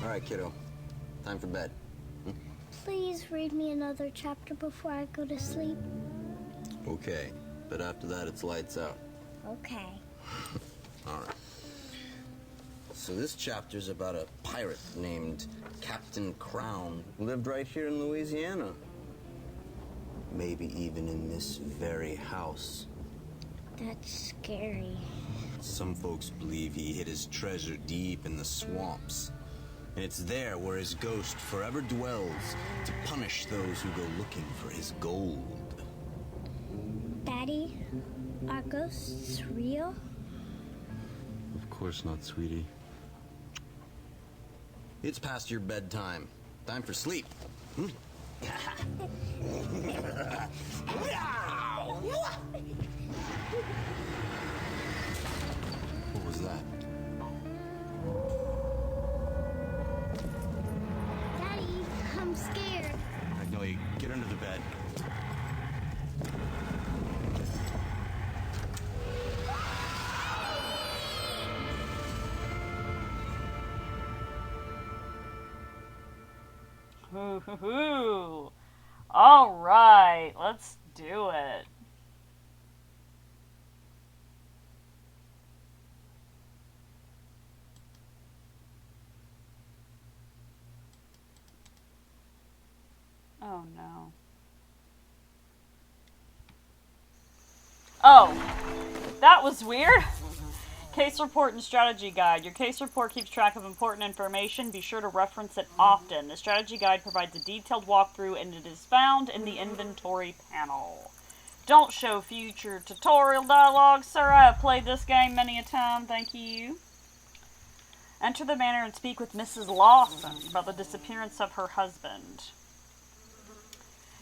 All right, kiddo. Time for bed. Please read me another chapter before I go to sleep. Okay, but after that, it's lights out. Okay. All right. So this chapter's about a pirate named Captain Crown who lived right here in Louisiana. Maybe even in this very house. That's scary. Some folks believe he hid his treasure deep in the swamps. And it's there where his ghost forever dwells to punish those who go looking for his gold. Daddy, are ghosts real? Of course not, sweetie. It's past your bedtime. Time for sleep. What was that? Daddy, I'm scared. Magnolia, get under the bed. Hoo-hoo-hoo. All right, let's do it. Oh no. Oh, that was weird. Case report and strategy guide. Your case report keeps track of important information. Be sure to reference it often. The strategy guide provides a detailed walkthrough and it is found in the inventory panel. Don't show future tutorial dialogue, sir. I have played this game many a time. Thank you. Enter the manor and speak with Mrs. Lawson about the disappearance of her husband.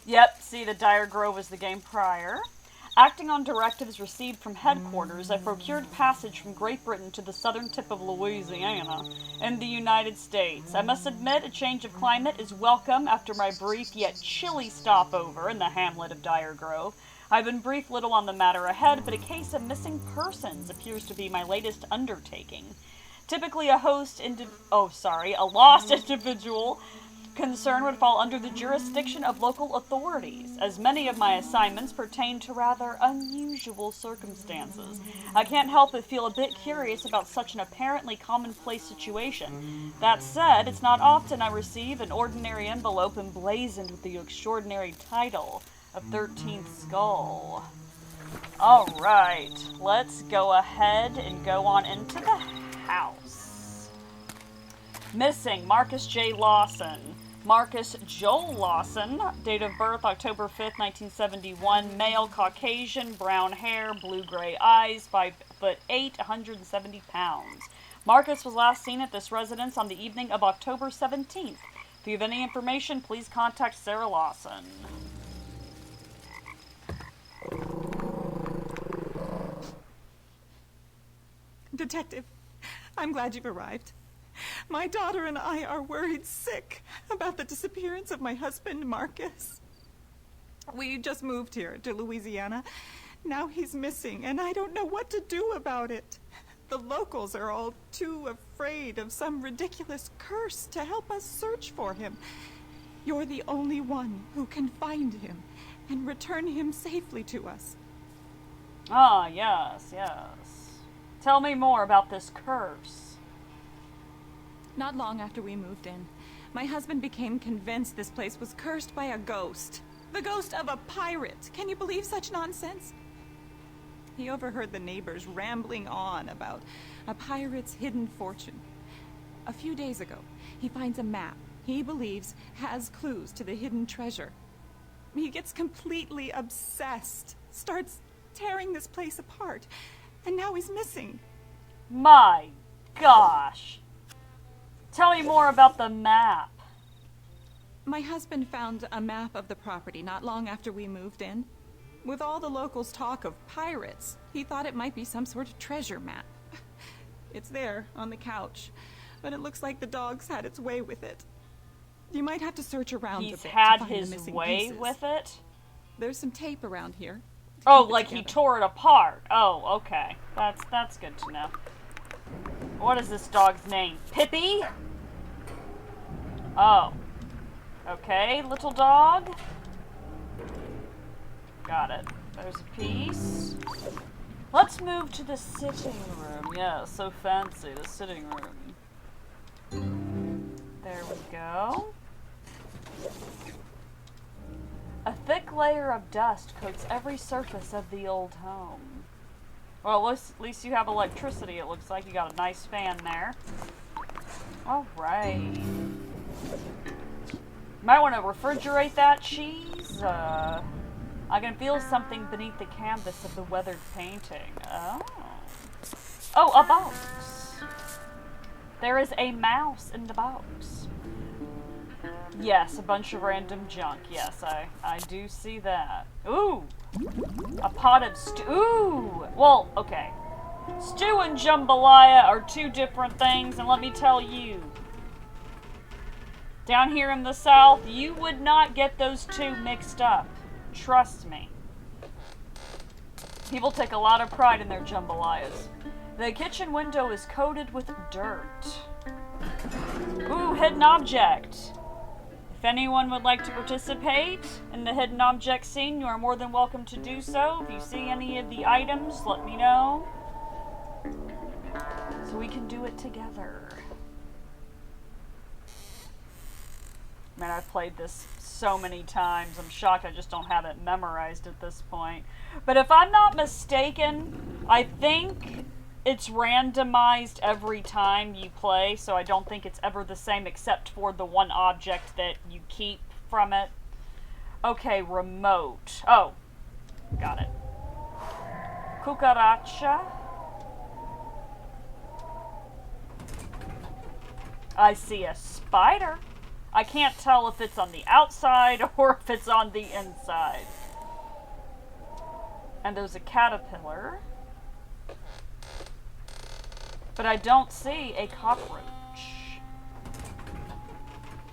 Yep, see, the Dire Grove was the game prior. Acting on directives received from headquarters, I procured passage from Great Britain to the southern tip of Louisiana in the United States. I must admit a change of climate is welcome after my brief yet chilly stopover in the hamlet of Dire Grove. I've been briefed little on the matter ahead, but a case of missing persons appears to be my latest undertaking. Typically a lost individual concern would fall under the jurisdiction of local authorities, as many of my assignments pertain to rather unusual circumstances. I can't help but feel a bit curious about such an apparently commonplace situation. That said, it's not often I receive an ordinary envelope emblazoned with the extraordinary title of 13th Skull. Alright, let's go ahead and go on into the house. Missing Marcus J. Lawson. Marcus Joel Lawson, date of birth October 5th, 1971, male, Caucasian, brown hair, blue-gray eyes, 5'8", 170 pounds. Marcus was last seen at this residence on the evening of October 17th. If you have any information, please contact Sarah Lawson. Detective, I'm glad you've arrived. My daughter and I are worried sick about the disappearance of my husband, Marcus. We just moved here to Louisiana. Now he's missing, and I don't know what to do about it. The locals are all too afraid of some ridiculous curse to help us search for him. You're the only one who can find him and return him safely to us. Ah, yes, yes. Tell me more about this curse. Not long after we moved in, my husband became convinced this place was cursed by a ghost. The ghost of a pirate. Can you believe such nonsense? He overheard the neighbors rambling on about a pirate's hidden fortune. A few days ago, he finds a map he believes has clues to the hidden treasure. He gets completely obsessed, starts tearing this place apart, and now he's missing. My gosh. Tell me more about the map. My husband found a map of the property not long after we moved in. With all the locals' talk of pirates, he thought it might be some sort of treasure map. It's there, on the couch, but it looks like the dog's had its way with it. You might have to search around a bit to find the missing pieces. He's had his way with it? There's some tape around here. Oh, like he tore it apart. Oh, okay. That's good to know. What is this dog's name? Pippi? Oh. Okay, little dog. Got it. There's a piece. Let's move to the sitting room. Yeah, so fancy, the sitting room. There we go. A thick layer of dust coats every surface of the old home. Well, at least you have electricity, it looks like. You got a nice fan there. Alright. Might want to refrigerate that cheese. I can feel something beneath the canvas of the weathered painting. Oh. Oh, a box. There is a mouse in the box. Yes, a bunch of random junk. Yes, I do see that. Ooh! A pot of stew. Ooh! Well, okay. Stew and jambalaya are two different things, and let me tell you. Down here in the South, you would not get those two mixed up. Trust me. People take a lot of pride in their jambalayas. The kitchen window is coated with dirt. Ooh, hidden object. If anyone would like to participate in the hidden object scene, you are more than welcome to do so. If you see any of the items, let me know. So we can do it together. Man, I've played this so many times. I'm shocked I just don't have it memorized at this point. But if I'm not mistaken, I think it's randomized every time you play, so I don't think it's ever the same except for the one object that you keep from it. Okay, remote. Oh, got it. Cucaracha. I see a spider. I can't tell if it's on the outside or if it's on the inside. And there's a caterpillar. But I don't see a cockroach.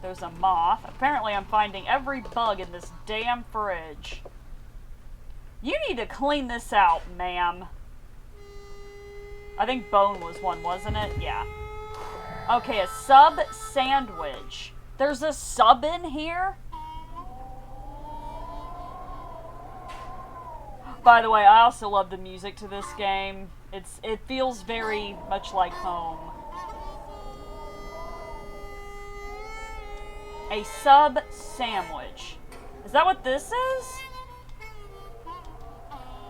There's a moth. Apparently I'm finding every bug in this damn fridge. You need to clean this out, ma'am. I think bone was one, wasn't it? Yeah. Okay, a sub sandwich. There's a sub in here? By the way, I also love the music to this game. It feels very much like home. A sub sandwich. Is that what this is?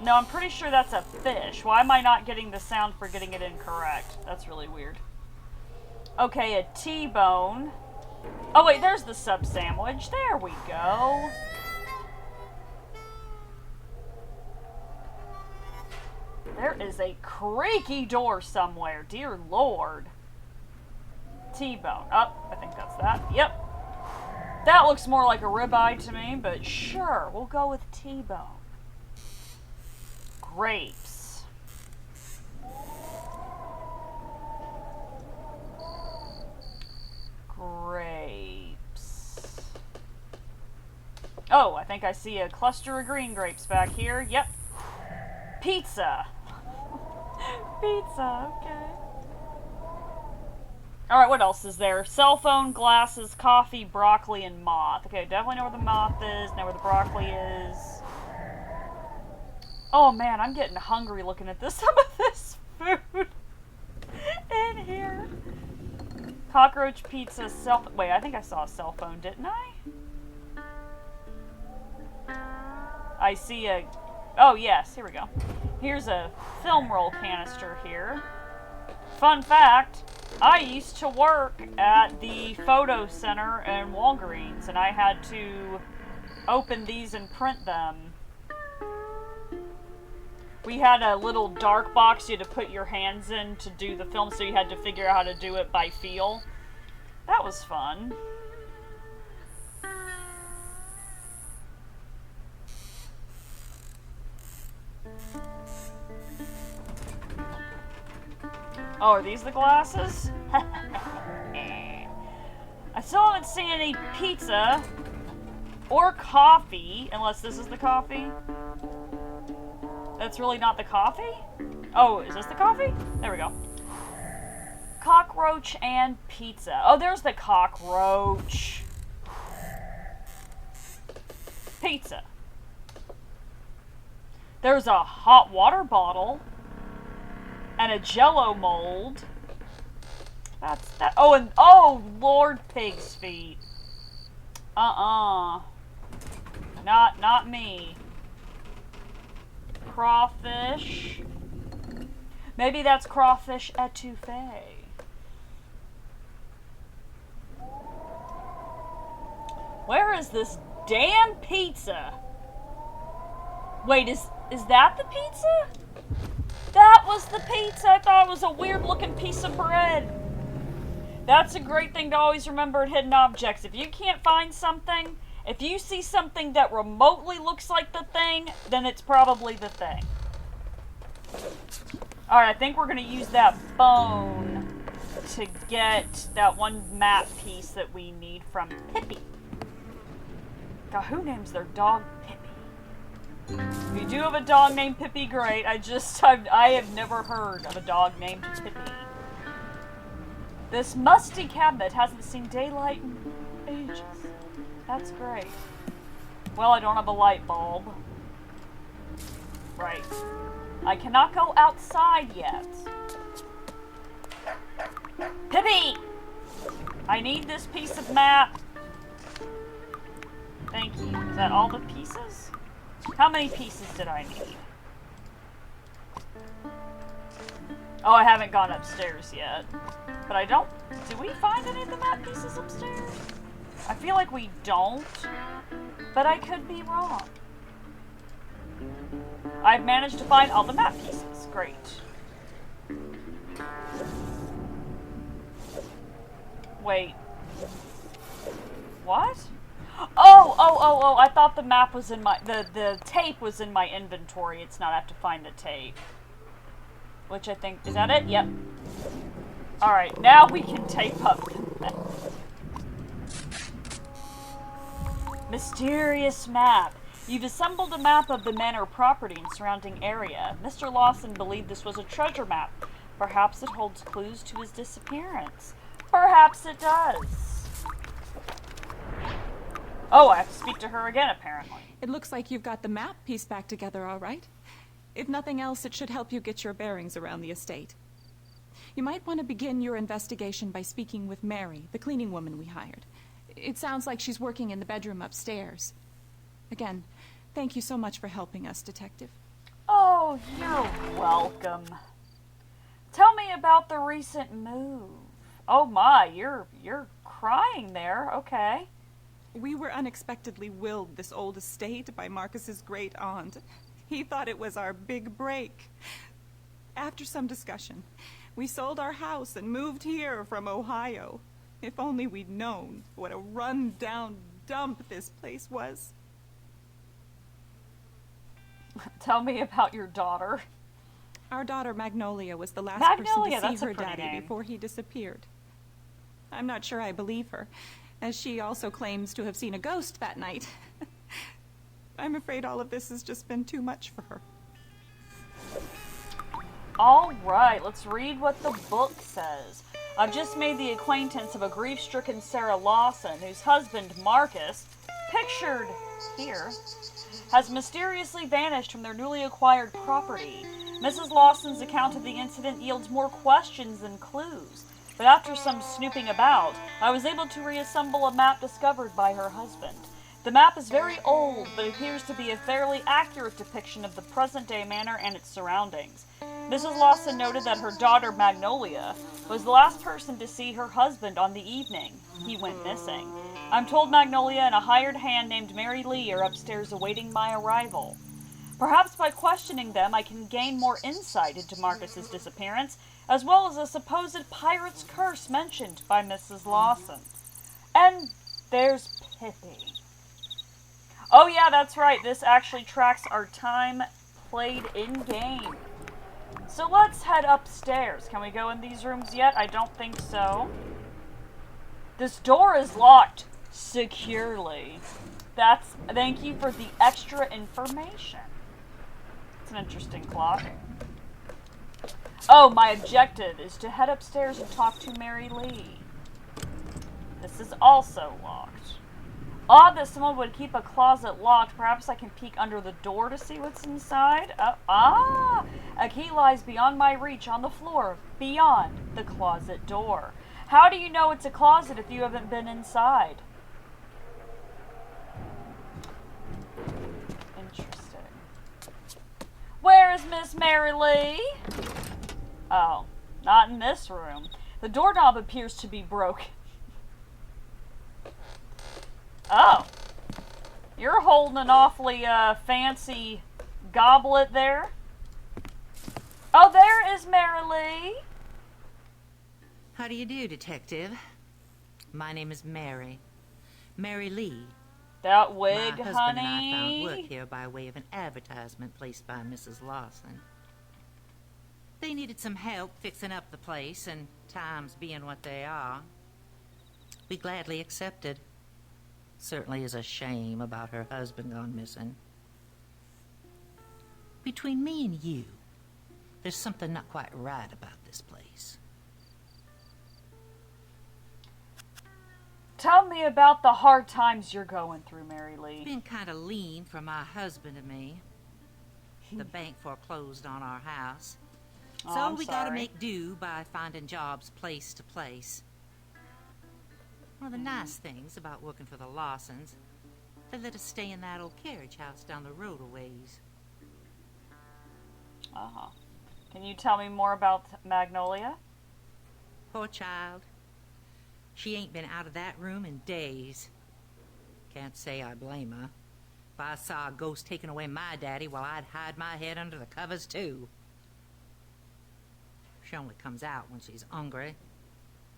No, I'm pretty sure that's a fish. Why am I not getting the sound for getting it incorrect? That's really weird. Okay, a T-bone. Oh wait, there's the sub sandwich. There we go. There is a creaky door somewhere. Dear Lord. T-bone. Oh, I think that's that. Yep. That looks more like a ribeye to me, but sure, we'll go with T-bone. Grapes. Grapes. Oh, I think I see a cluster of green grapes back here. Yep. Pizza. Pizza, okay. Alright, what else is there? Cell phone, glasses, coffee, broccoli, and moth. Okay, definitely know where the moth is, know where the broccoli is. Oh man, I'm getting hungry looking at this. Some of this food in here. Cockroach pizza, wait, I think I saw a cell phone, didn't I? I see a... Oh yes, here we go. Here's a film roll canister here. Fun fact, I used to work at the photo center in Walgreens, and I had to open these and print them. We had a little dark box you had to put your hands in to do the film, so you had to figure out how to do it by feel. That was fun. Oh, are these the glasses? I still haven't seen any pizza or coffee, unless this is the coffee. That's really not the coffee? Oh, is this the coffee? There we go. Cockroach and pizza. Oh, there's the cockroach. Pizza. There's a hot water bottle. And a Jello mold. That's that. Oh, and oh, Lord Pig's feet. Not me. Crawfish. Maybe that's crawfish etouffee. Where is this damn pizza? Wait, is that the pizza? That was the pizza! I thought it was a weird looking piece of bread. That's a great thing to always remember at Hidden Objects. If you can't find something, if you see something that remotely looks like the thing, then it's probably the thing. Alright, I think we're going to use that bone to get that one map piece that we need from Pippi. God, who names their dog Pippi? If you do have a dog named Pippi, great. I have never heard of a dog named Pippi. This musty cabinet hasn't seen daylight in ages. That's great. Well, I don't have a light bulb. Right. I cannot go outside yet. Pippi! I need this piece of map. Thank you. Is that all the pieces? How many pieces did I need? Oh, I haven't gone upstairs yet. But I don't... Do we find any of the map pieces upstairs? I feel like we don't. But I could be wrong. I've managed to find all the map pieces. Great. Wait. What? Oh, I thought the map was in my... The tape was in my inventory. It's not, I have to find the tape. Which I think... Is that it? Yep. Alright, now we can tape up the map. Mysterious map. You've assembled a map of the manor property and surrounding area. Mr. Lawson believed this was a treasure map. Perhaps it holds clues to his disappearance. Perhaps it does. Oh, I have to speak to her again, apparently. It looks like you've got the map pieced back together all right. If nothing else, it should help you get your bearings around the estate. You might want to begin your investigation by speaking with Mary, the cleaning woman we hired. It sounds like she's working in the bedroom upstairs. Again, thank you so much for helping us, Detective. Oh, you're welcome. Tell me about the recent move. Oh my, you're crying there. Okay. We were unexpectedly willed this old estate by Marcus's great aunt. He thought it was our big break. After some discussion, we sold our house and moved here from Ohio. If only we'd known what a run-down dump this place was. Tell me about your daughter. Our daughter Magnolia was the last Magnolia, person to that's see a her pretty daddy name. before he disappeared. I'm not sure I believe her, as she also claims to have seen a ghost that night. I'm afraid all of this has just been too much for her. Alright, let's read what the book says. I've just made the acquaintance of a grief-stricken Sarah Lawson, whose husband, Marcus, pictured here, has mysteriously vanished from their newly acquired property. Mrs. Lawson's account of the incident yields more questions than clues, but after some snooping about, I was able to reassemble a map discovered by her husband. The map is very old, but appears to be a fairly accurate depiction of the present-day manor and its surroundings. Mrs. Lawson noted that her daughter, Magnolia, was the last person to see her husband on the evening he went missing. I'm told Magnolia and a hired hand named Mary Lee are upstairs awaiting my arrival. Perhaps by questioning them, I can gain more insight into Marcus's disappearance, as well as a supposed pirate's curse mentioned by Mrs. Lawson. And there's Pippi. Oh yeah, that's right. This actually tracks our time played in-game. So let's head upstairs. Can we go in these rooms yet? I don't think so. This door is locked securely. Thank you for the extra information. It's an interesting clock. Oh, my objective is to head upstairs and talk to Mary Lee. This is also locked. Odd that someone would keep a closet locked. Perhaps I can peek under the door to see what's inside. A key lies beyond my reach on the floor, beyond the closet door. How do you know it's a closet if you haven't been inside? Interesting. Where is Miss Mary Lee? Oh, not in this room. The doorknob appears to be broken. Oh. You're holding an awfully fancy goblet there. Oh, there is Mary Lee. How do you do, Detective? My name is Mary. Mary Lee. That wig, My husband honey. and I found work here by way of an advertisement placed by Mrs. Lawson. They needed some help fixing up the place, and times being what they are, we gladly accepted. Certainly is a shame about her husband gone missing. Between me and you, there's something not quite right about this place. Tell me about the hard times you're going through, Mary Lee. Been kind of lean for my husband and me. The bank foreclosed on our house. Oh, So I'm we gotta sorry. make do by finding jobs place to place. One of the nice things about working for the Lawsons, they let us stay in that old carriage house down the road a ways. Uh-huh. Can you tell me more about Magnolia? Poor child. She ain't been out of that room in days. Can't say I blame her. If I saw a ghost taking away my daddy, well, I'd hide my head under the covers, too. She only comes out when she's hungry.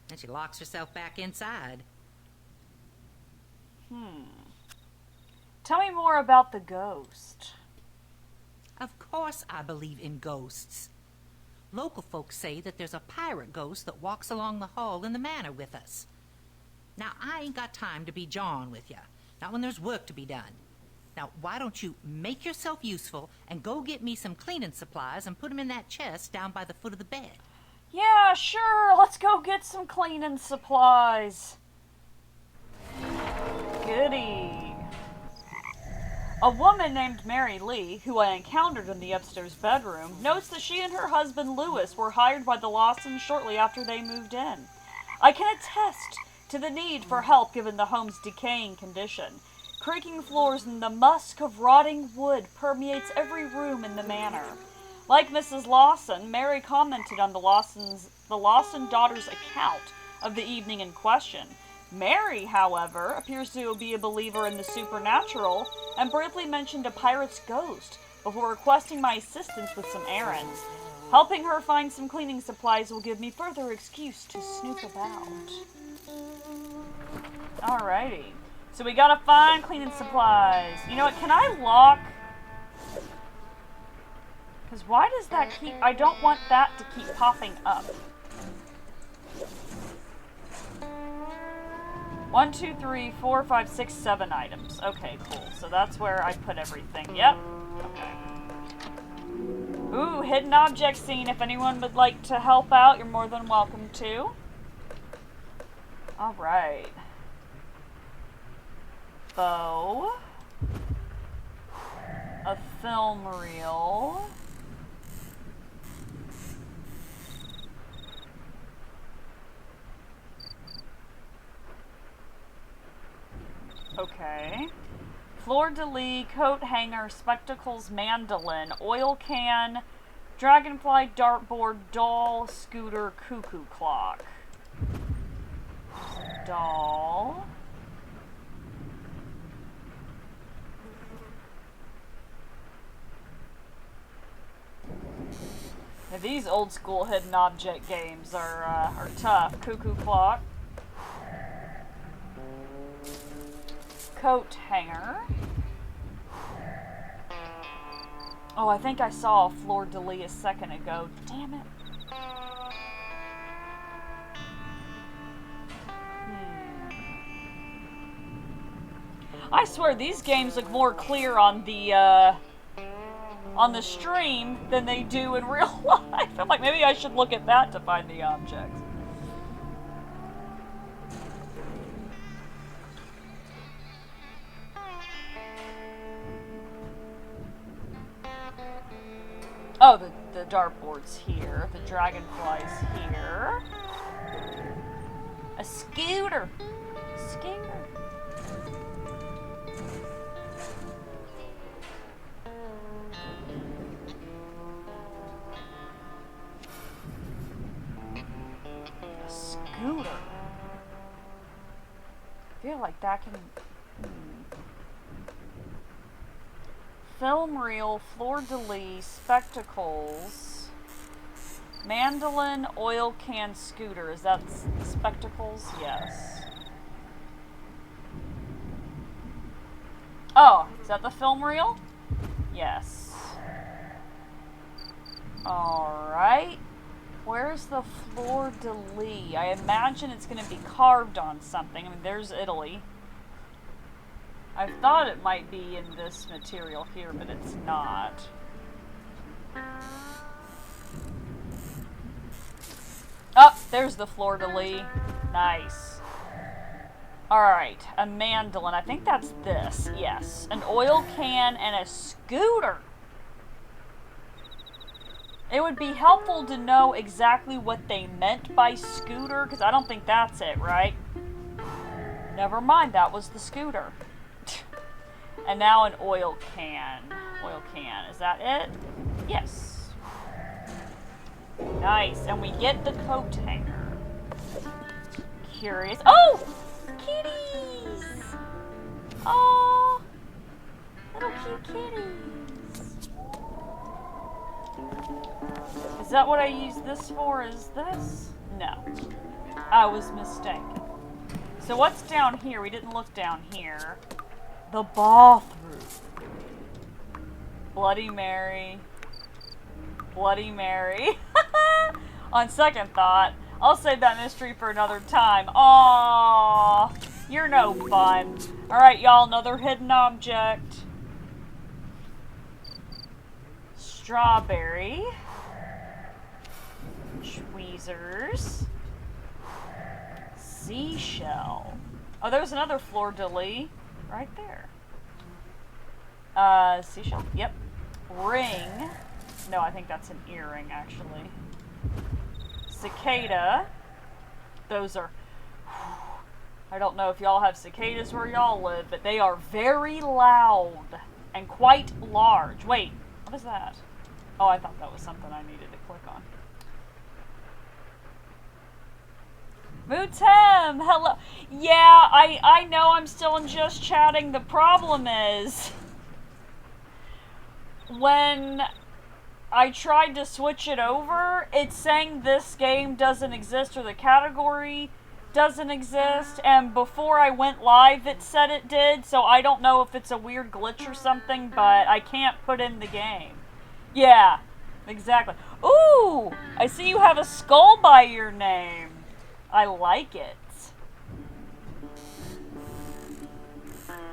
Then she locks herself back inside. Tell me more about the ghost. Of course I believe in ghosts. Local folks say that there's a pirate ghost that walks along the hall in the manor with us. Now, I ain't got time to be jawing with you. Not when there's work to be done. Now, why don't you make yourself useful and go get me some cleaning supplies and put them in that chest down by the foot of the bed? Yeah, sure. Let's go get some cleaning supplies. Goody. A woman named Mary Lee, who I encountered in the upstairs bedroom, notes that she and her husband Lewis were hired by the Lawsons shortly after they moved in. I can attest to the need for help given the home's decaying condition. Creaking floors and the musk of rotting wood permeates every room in the manor. Like Mrs. Lawson, Mary commented on the Lawson daughter's account of the evening in question. Mary, however, appears to be a believer in the supernatural and briefly mentioned a pirate's ghost before requesting my assistance with some errands. Helping her find some cleaning supplies will give me further excuse to snoop about. Alrighty. So we gotta find cleaning supplies. You know what, can I lock? Because why does that keep... I don't want that to keep popping up. 1, 2, 3, 4, 5, 6, 7 items. Okay, cool. So that's where I put everything. Yep. Okay. Ooh, hidden object scene. If anyone would like to help out, you're more than welcome to. Alright. Bow. A film reel. Okay. Fleur-de-lis, coat hanger, spectacles, mandolin, oil can, dragonfly, dartboard, doll, scooter, cuckoo clock. Doll. Yeah, these old school hidden object games are tough. Cuckoo clock. Coat hanger. Oh, I think I saw a fleur-de-lis a second ago. Damn it. I swear these games look more clear on the on the stream than they do in real life. I'm like, maybe I should look at that to find the objects. Oh, the dartboard's here. The dragonfly's here. A scooter. Scooter. A scooter. I feel like that can... Film reel, fleur-de-lis, spectacles, mandolin, oil can, scooter. Is that spectacles? Yes. Oh, is that the film reel? Yes. Alright. Where's the fleur-de-lis? I imagine it's going to be carved on something. I mean, there's Italy. I thought it might be in this material here, but it's not. Oh, there's the fleur-de-lis. Nice. Alright, a mandolin. I think that's this. Yes. An oil can and a scooter. It would be helpful to know exactly what they meant by scooter, because I don't think that's it, right? Never mind, that was the scooter. And now an oil can. Oil can. Is that it? Yes. Nice. And we get the coat hanger. Curious. Oh! Kitties! Oh! Little cute kitties. Is that what I use this for? Is this? No. I was mistaken. So what's down here? We didn't look down here. The bathroom. Bloody Mary. Bloody Mary. On second thought, I'll save that mystery for another time. Aww. You're no fun. Alright, y'all, another hidden object. Strawberry. Tweezers. Seashell. Oh, there's another fleur-de-lis. Right there. Seashell. Yep. Ring. No, I think that's an earring, actually. Cicada. Those are... I don't know if y'all have cicadas where y'all live, but they are very loud and quite large. Wait, what is that? Oh, I thought that was something I needed to click on. Mootem, hello. Yeah, I know I'm still in just chatting. The problem is, when I tried to switch it over, it's saying this game doesn't exist or the category doesn't exist, and before I went live it said it did, so I don't know if it's a weird glitch or something, but I can't put in the game. Yeah, exactly. Ooh, I see you have a skull by your name. I like it.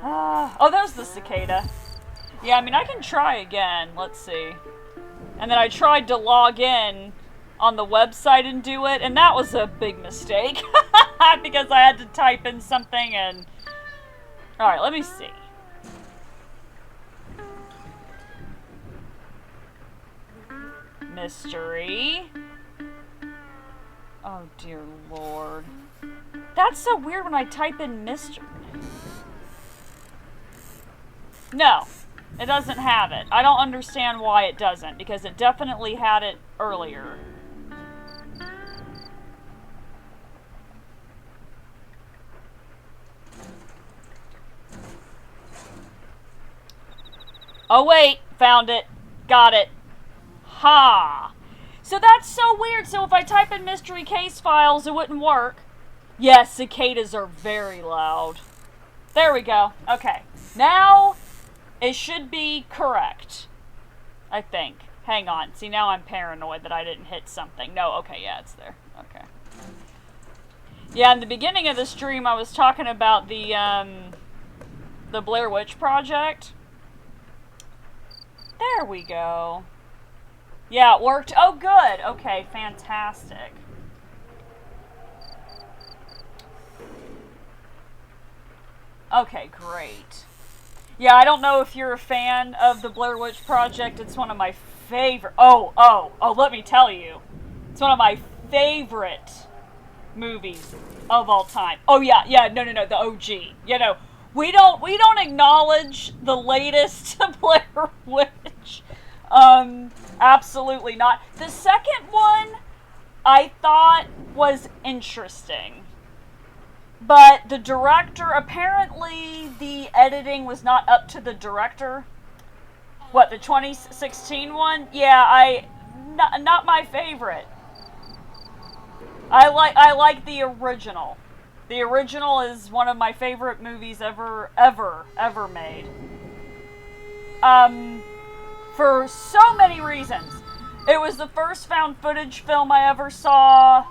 Oh, that was the cicada. Yeah, I mean, I can try again. Let's see. And then I tried to log in on the website and do it, and that was a big mistake. Because I had to type in something and... Alright, let me see. Mystery. Oh, dear Lord. That's so weird when I type in mystery. No, it doesn't have it. I don't understand why it doesn't, because it definitely had it earlier. Oh wait, found it. Got it. Ha! So that's so weird. So if I type in mystery case files, it wouldn't work. Yes, cicadas are very loud. There we go. Okay. Now, it should be correct. I think. Hang on. See, now I'm paranoid that I didn't hit something. No, okay, yeah, it's there. Okay. Yeah, in the beginning of the stream, I was talking about the Blair Witch Project. There we go. Yeah, it worked. Oh, good. Okay, fantastic. Okay, great. Yeah, I don't know if you're a fan of the Blair Witch Project. It's one of my favorite. Oh, let me tell you. It's one of my favorite movies of all time. Oh, yeah, no, the OG. You know, we don't acknowledge the latest Blair Witch. Absolutely not. The second one I thought was interesting. But the director, apparently the editing was not up to the director. What, the 2016 one? Yeah, not my favorite. I like the original. The original is one of my favorite movies ever made. For so many reasons. It was the first found footage film I ever saw.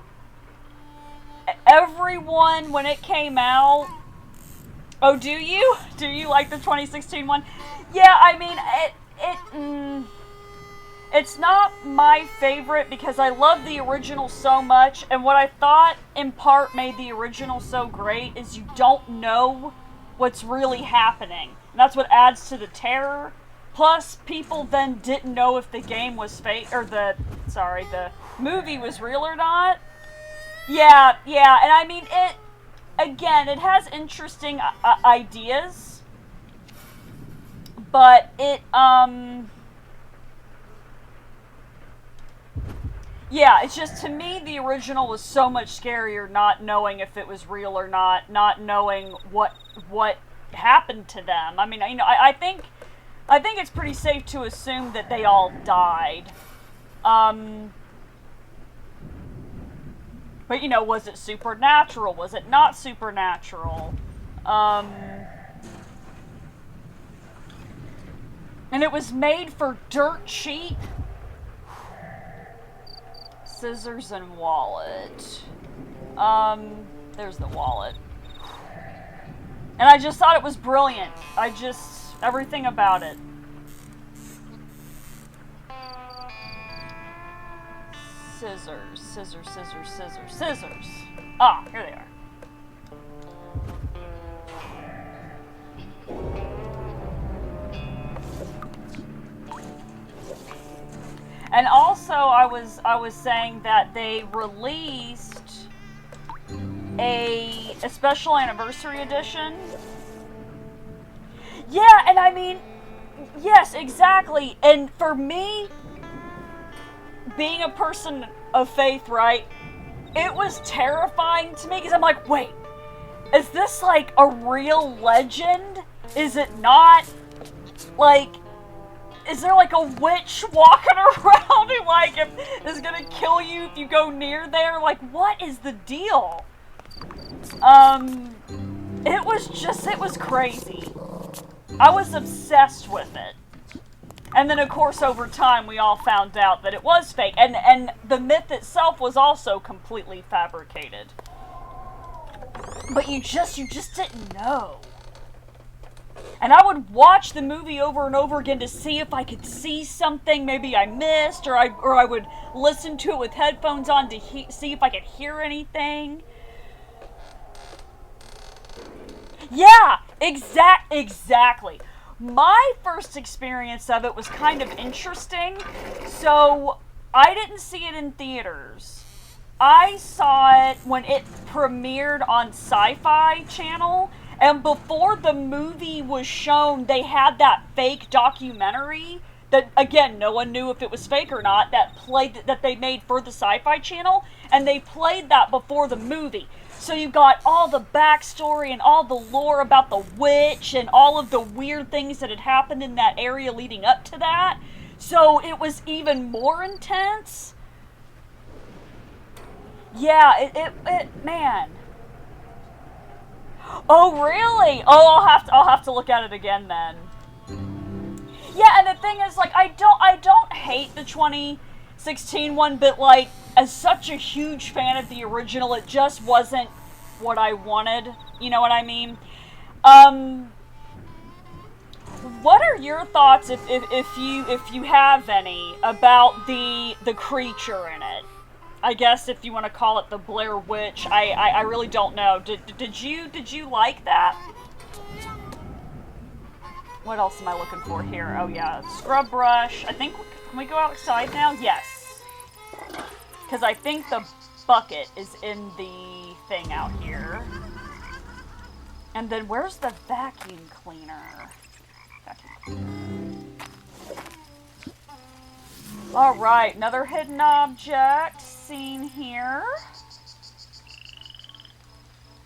Everyone, when it came out... Oh, do you? Do you like the 2016 one? Yeah, I mean, it's not my favorite because I love the original so much, and what I thought in part made the original so great is you don't know what's really happening. And that's what adds to the terror. Plus, people then didn't know if the game was fake, or the movie was real or not. Yeah, and I mean, it has interesting ideas, but yeah, it's just, to me, the original was so much scarier not knowing if it was real or not knowing what happened to them. I mean, you know, I think it's pretty safe to assume that they all died. But, you know, was it supernatural? Was it not supernatural? And it was made for dirt cheap. Scissors and wallet. There's the wallet. And I just thought it was brilliant. Everything about it. Scissors. Ah, here they are. And also, I was saying that they released a special anniversary edition. Yeah, and I mean, yes, exactly. And for me, being a person of faith, right, it was terrifying to me because I'm like, wait, is this like a real legend? Is it not? Like, is there like a witch walking around who like is gonna kill you if you go near there? Like, what is the deal? It was crazy. I was obsessed with it. And then, of course, over time, we all found out that it was fake. And the myth itself was also completely fabricated. But you just didn't know. And I would watch the movie over and over again to see if I could see something maybe I missed, or I would listen to it with headphones on to see if I could hear anything. Yeah, exactly. My first experience of it was kind of interesting. So, I didn't see it in theaters. I saw it when it premiered on Sci-Fi Channel, and before the movie was shown, they had that fake documentary that, again, no one knew if it was fake or not, that they made for the Sci-Fi Channel, and they played that before the movie. So you got all the backstory and all the lore about the witch and all of the weird things that had happened in that area leading up to that. So it was even more intense. Yeah, it man. Oh, really? Oh, I'll have to look at it again then. Yeah, and the thing is, like, I don't hate the 2016 one, but like, as such a huge fan of the original, it just wasn't what I wanted. You know what I mean? What are your thoughts, if you have any, about the creature in it? I guess if you want to call it the Blair Witch, I really don't know. Did you like that? What else am I looking for here? Oh yeah, scrub brush. I think, can we go outside now? Yes. Because I think the bucket is in the thing out here. And then where's the vacuum cleaner? Alright, another hidden object seen here.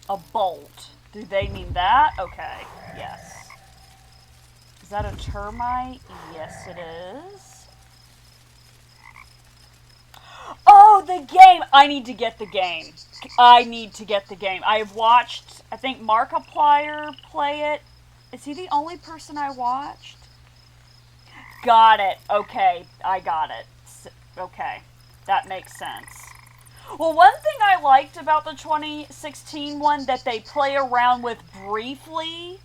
A bolt. Do they mean that? Okay, yes. Is that a termite? Yes, it is. Oh, the game! I need to get the game. I need to get the game. I have watched, I think, Markiplier play it. Is he the only person I watched? Got it. Okay, I got it. Okay, that makes sense. Well, one thing I liked about the 2016 one that they play around with briefly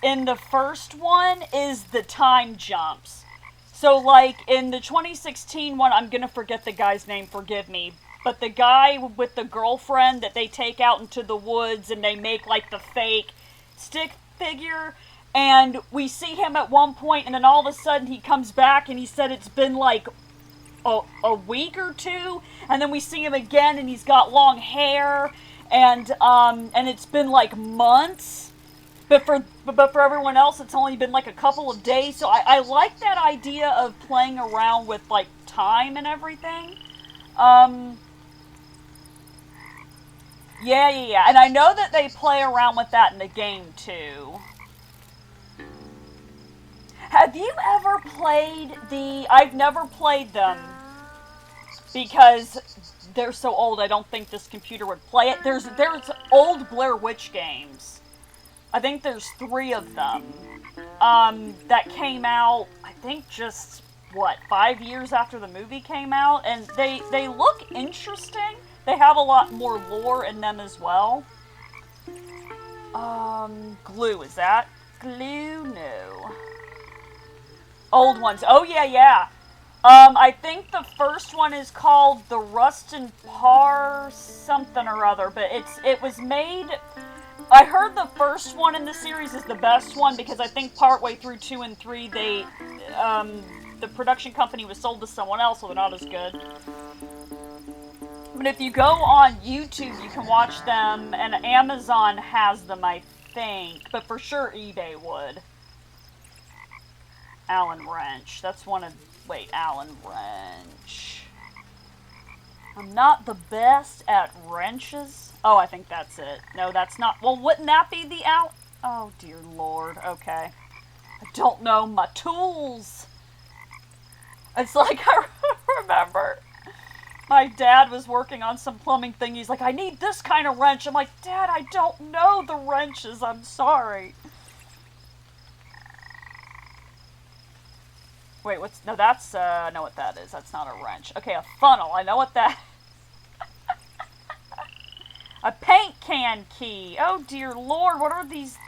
in the first one is the time jumps. So, like, in the 2016 one, I'm gonna forget the guy's name, forgive me, but the guy with the girlfriend that they take out into the woods and they make, like, the fake stick figure, and we see him at one point, and then all of a sudden he comes back and he said it's been, like, a week or two, and then we see him again and he's got long hair, and it's been, like, months. But for everyone else, it's only been like a couple of days. So I like that idea of playing around with, like, time and everything. Yeah. And I know that they play around with that in the game, too. Have you ever played I've never played them because they're so old. I don't think this computer would play it. There's old Blair Witch games. I think there's 3 of them that came out, I think just, 5 years after the movie came out? And they look interesting. They have a lot more lore in them as well. Glue, is that? Glue? No. Old ones. Oh, yeah. I think the first one is called the Rustin Parr something or other, but it was made... I heard the first one in the series is the best one because I think partway through 2 and 3 the production company was sold to someone else, so they're not as good. But if you go on YouTube, you can watch them, and Amazon has them, I think, but for sure eBay would. Allen wrench. That's one of... Wait, Allen wrench. I'm not the best at wrenches. Oh, I think that's it. No, that's not... Well, wouldn't that be the Oh, dear Lord. Okay. I don't know my tools. It's like I remember my dad was working on some plumbing thing. He's like, I need this kind of wrench. I'm like, Dad, I don't know the wrenches. I'm sorry. Wait, what's... No, that's... I know what that is. That's not a wrench. Okay, a funnel. I know what that... A paint can key. Oh, dear Lord, what are these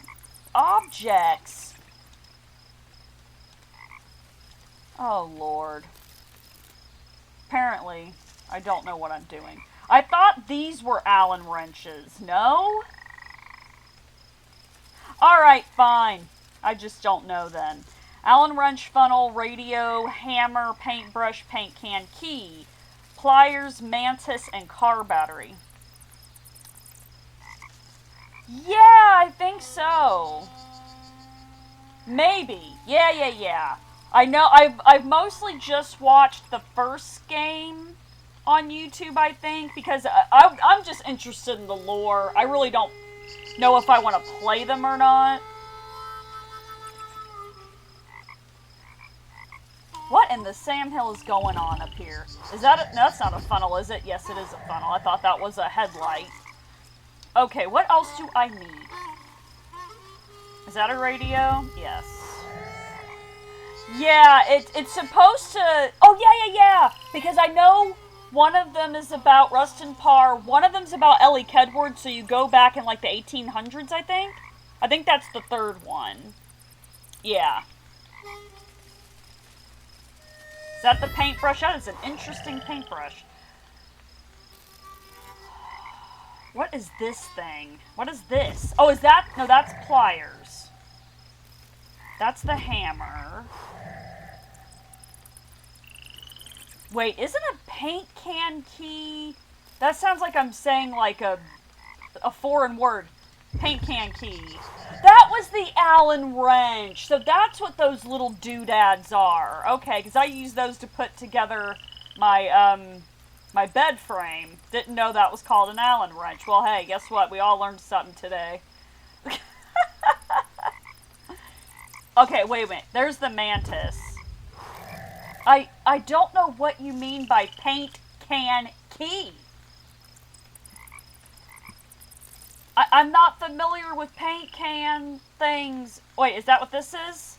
objects? Oh, Lord. Apparently, I don't know what I'm doing. I thought these were Allen wrenches. No? Alright, fine. I just don't know then. Allen wrench, funnel, radio, hammer, paintbrush, paint can, key, pliers, mantis, and car battery. Yeah, I think so. Maybe. Yeah. I know, I've mostly just watched the first game on YouTube, I think, because I'm just interested in the lore. I really don't know if I want to play them or not. What in the Sam Hill is going on up here? Is that no, that's not a funnel, is it? Yes, it is a funnel. I thought that was a headlight. Okay, what else do I need? Is that a radio? Yes. Yeah, it's supposed to... Oh, yeah. Because I know one of them is about Rustin Parr. One of them's about Ellie Kedward, so you go back in, like, the 1800s, I think. I think that's the third one. Yeah. Is that the paintbrush? That is an interesting paintbrush. What is this thing? What is this? Oh, is that... No, that's pliers. That's the hammer. Wait, isn't a paint can key... That sounds like I'm saying like a foreign word. Paint can key. That was the Allen wrench. So that's what those little doodads are. Okay, because I use those to put together my my bed frame. Didn't know that was called an Allen wrench. Well, hey, guess what? We all learned something today. Okay, wait a minute. There's the mantis. I don't know what you mean by paint can key. I'm not familiar with paint can things. Wait, is that what this is?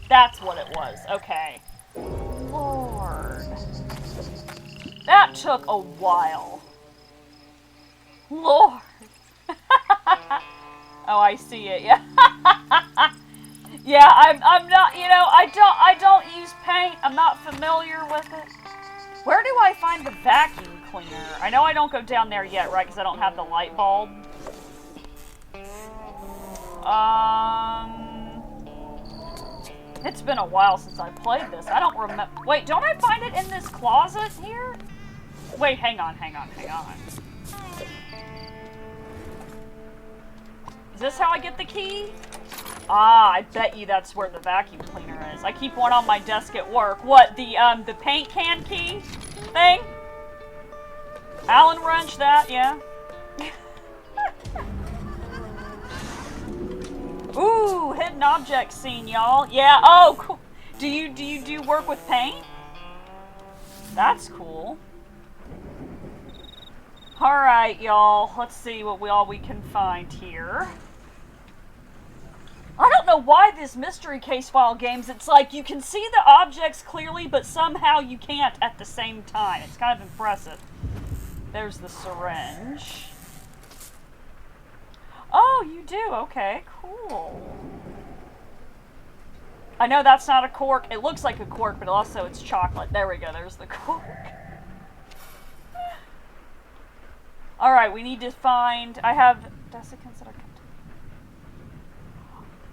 That's what it was. Okay. Lord. That took a while. Lord. Oh, I see it. Yeah. Yeah, I'm not, you know, I don't use paint. I'm not familiar with it. Where do I find the vacuum cleaner? I know I don't go down there yet, right? Because I don't have the light bulb. It's been a while since I played this. I don't remember. Wait, don't I find it in this closet here? Wait, hang on. Is this how I get the key? Ah, I bet you that's where the vacuum cleaner is. I keep one on my desk at work. What, the paint can key thing? Allen wrench, that, yeah. Ooh, hidden object scene, y'all. Yeah, oh, cool. Do you do work with paint? That's cool. Alright, y'all. Let's see what we can find here. I don't know why this mystery case file games, it's like you can see the objects clearly, but somehow you can't at the same time. It's kind of impressive. There's the syringe. Oh, you do? Okay, cool. I know that's not a cork. It looks like a cork, but also it's chocolate. There we go. There's the cork. Alright, we need to find... I have desiccants that are...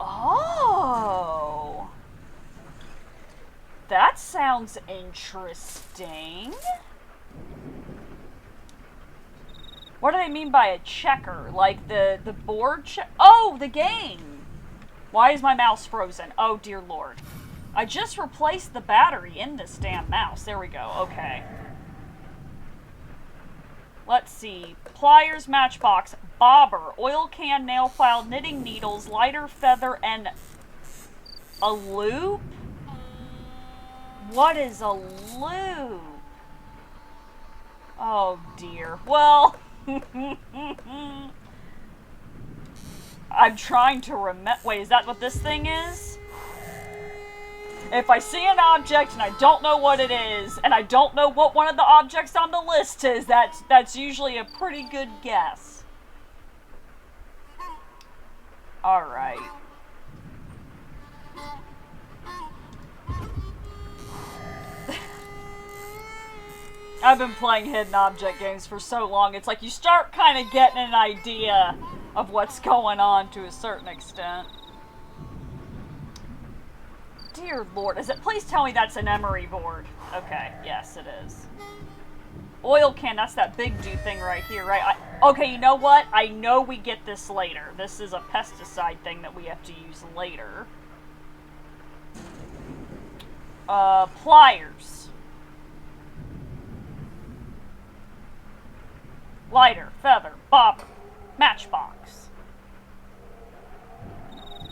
Oh! That sounds interesting. What do they mean by a checker? Like the board check? Oh, the game! Why is my mouse frozen? Oh, dear Lord. I just replaced the battery in this damn mouse. There we go. Okay. Let's see. Pliers, matchbox, bobber, oil can, nail file, knitting needles, lighter, feather, and a loop? What is a loop? Oh dear. Well, I'm trying to remember. Wait, is that what this thing is? If I see an object and I don't know what it is, and I don't know what one of the objects on the list is, that's usually a pretty good guess. Alright. I've been playing hidden object games for so long, it's like you start kind of getting an idea of what's going on to a certain extent. Dear Lord, is it? Please tell me that's an emery board. Okay, yes it is. Oil can, that's that big dude thing right here, right? Okay, you know what? I know we get this later. This is a pesticide thing that we have to use later. Pliers. Lighter, feather, bobber, matchbox.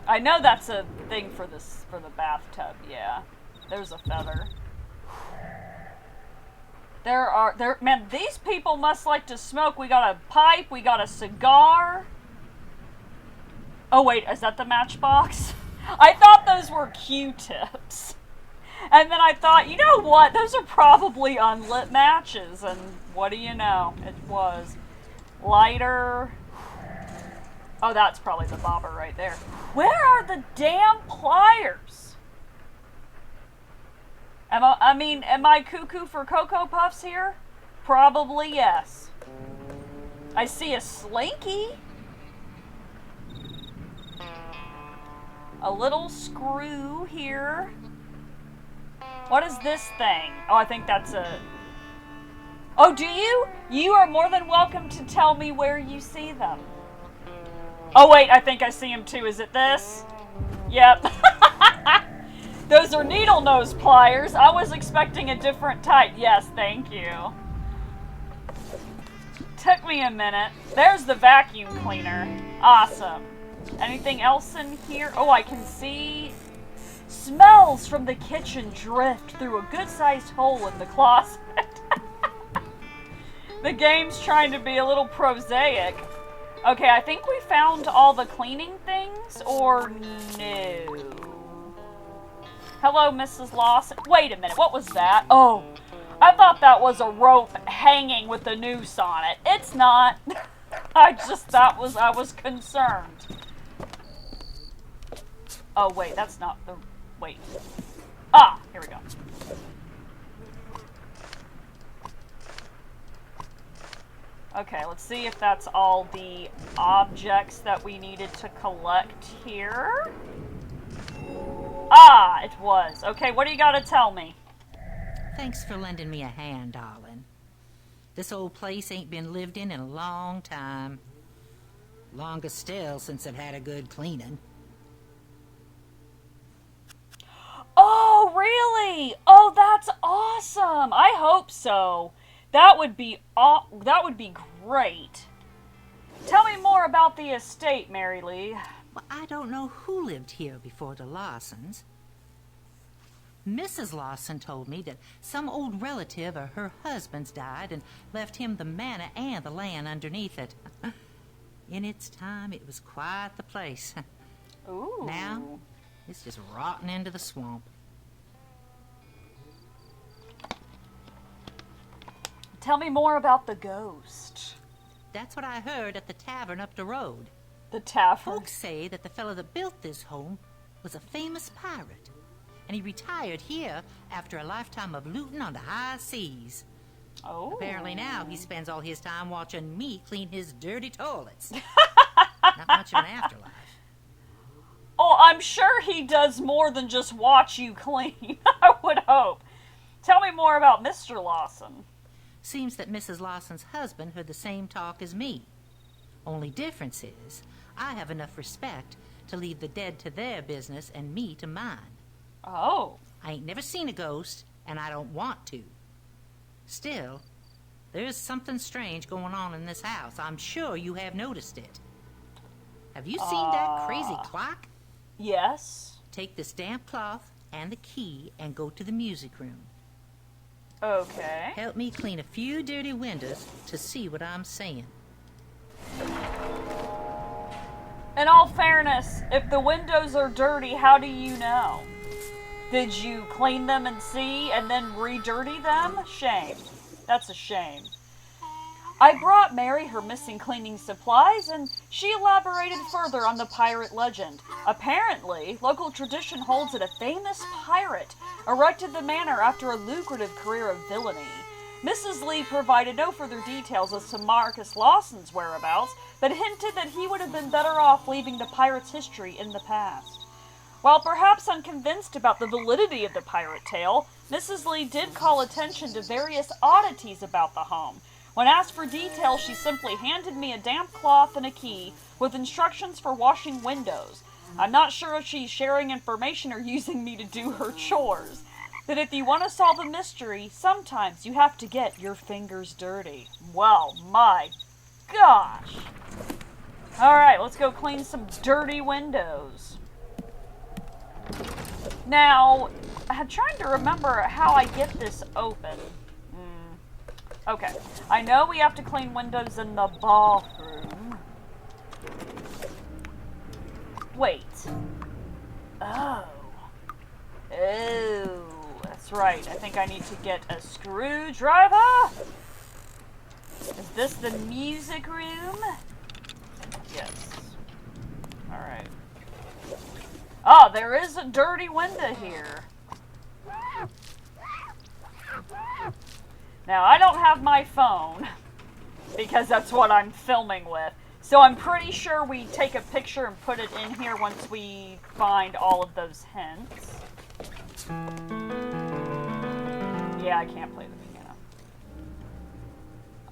I know that's a thing for the bathtub, yeah. There's a feather. Man, these people must like to smoke. We got a pipe, we got a cigar. Oh wait, is that the matchbox? I thought those were Q-tips. And then I thought, you know what? Those are probably unlit matches. And what do you know? It was. Lighter. Oh, that's probably the bobber right there. Where are the damn pliers? Am I cuckoo for Cocoa Puffs here? Probably yes. I see a slinky. A little screw here. What is this thing? Oh, I think that's a... Oh, do you? You are more than welcome to tell me where you see them. Oh, wait, I think I see them too. Is it this? Yep. Those are needle nose pliers. I was expecting a different type. Yes, thank you. Took me a minute. There's the vacuum cleaner. Awesome. Anything else in here? Oh, I can see smells from the kitchen drift through a good-sized hole in the closet. The game's trying to be a little prosaic. Okay, I think we found all the cleaning things, or no? Hello, Mrs. Lawson. Wait a minute, what was that? Oh, I thought that was a rope hanging with a noose on it. It's not. I was concerned. Oh, wait, that's not the... Wait. Ah, here we go. Okay, let's see if that's all the objects that we needed to collect here. Ah, it was. Okay, what do you got to tell me? Thanks for lending me a hand, darling. This old place ain't been lived in a long time. Longest still since it had a good cleaning. Oh, really? Oh, that's awesome. I hope so. That would be great. Tell me more about the estate, Mary Lee. Well, I don't know who lived here before the Lawsons. Mrs. Lawson told me that some old relative of her husband's died and left him the manor and the land underneath it. In its time, it was quite the place. Ooh. Now, it's just rotting into the swamp. Tell me more about the ghost. That's what I heard at the tavern up the road. The tavern? Folks say that the fellow that built this home was a famous pirate, and he retired here after a lifetime of looting on the high seas. Oh. Apparently now he spends all his time watching me clean his dirty toilets. Not much of an afterlife. Oh, I'm sure he does more than just watch you clean. I would hope. Tell me more about Mr. Lawson. Seems that Mrs. Lawson's husband heard the same talk as me. Only difference is, I have enough respect to leave the dead to their business and me to mine. Oh. I ain't never seen a ghost, and I don't want to. Still, there's something strange going on in this house. I'm sure you have noticed it. Have you seen that crazy clock? Yes. Take this damp cloth and the key and go to the music room. Okay. Help me clean a few dirty windows to see what I'm saying. In all fairness, if the windows are dirty, how do you know? Did you clean them and see and then re-dirty them? Shame. That's a shame. I brought Mary her missing cleaning supplies, and she elaborated further on the pirate legend. Apparently, local tradition holds that a famous pirate erected the manor after a lucrative career of villainy. Mrs. Lee provided no further details as to Marcus Lawson's whereabouts, but hinted that he would have been better off leaving the pirate's history in the past. While perhaps unconvinced about the validity of the pirate tale, Mrs. Lee did call attention to various oddities about the home. When asked for details, she simply handed me a damp cloth and a key with instructions for washing windows. I'm not sure if she's sharing information or using me to do her chores. That if you want to solve a mystery, sometimes you have to get your fingers dirty. Well, my gosh. Alright, let's go clean some dirty windows. Now, I'm trying to remember how I get this open. Okay, I know we have to clean windows in the bathroom. Wait. Oh, that's right. I think I need to get a screwdriver. Is this the music room? Yes. Oh, there is a dirty window here. Now, I don't have my phone, because that's what I'm filming with. So I'm pretty sure we take a picture and put it in here once we find all of those hints. Yeah, I can't play the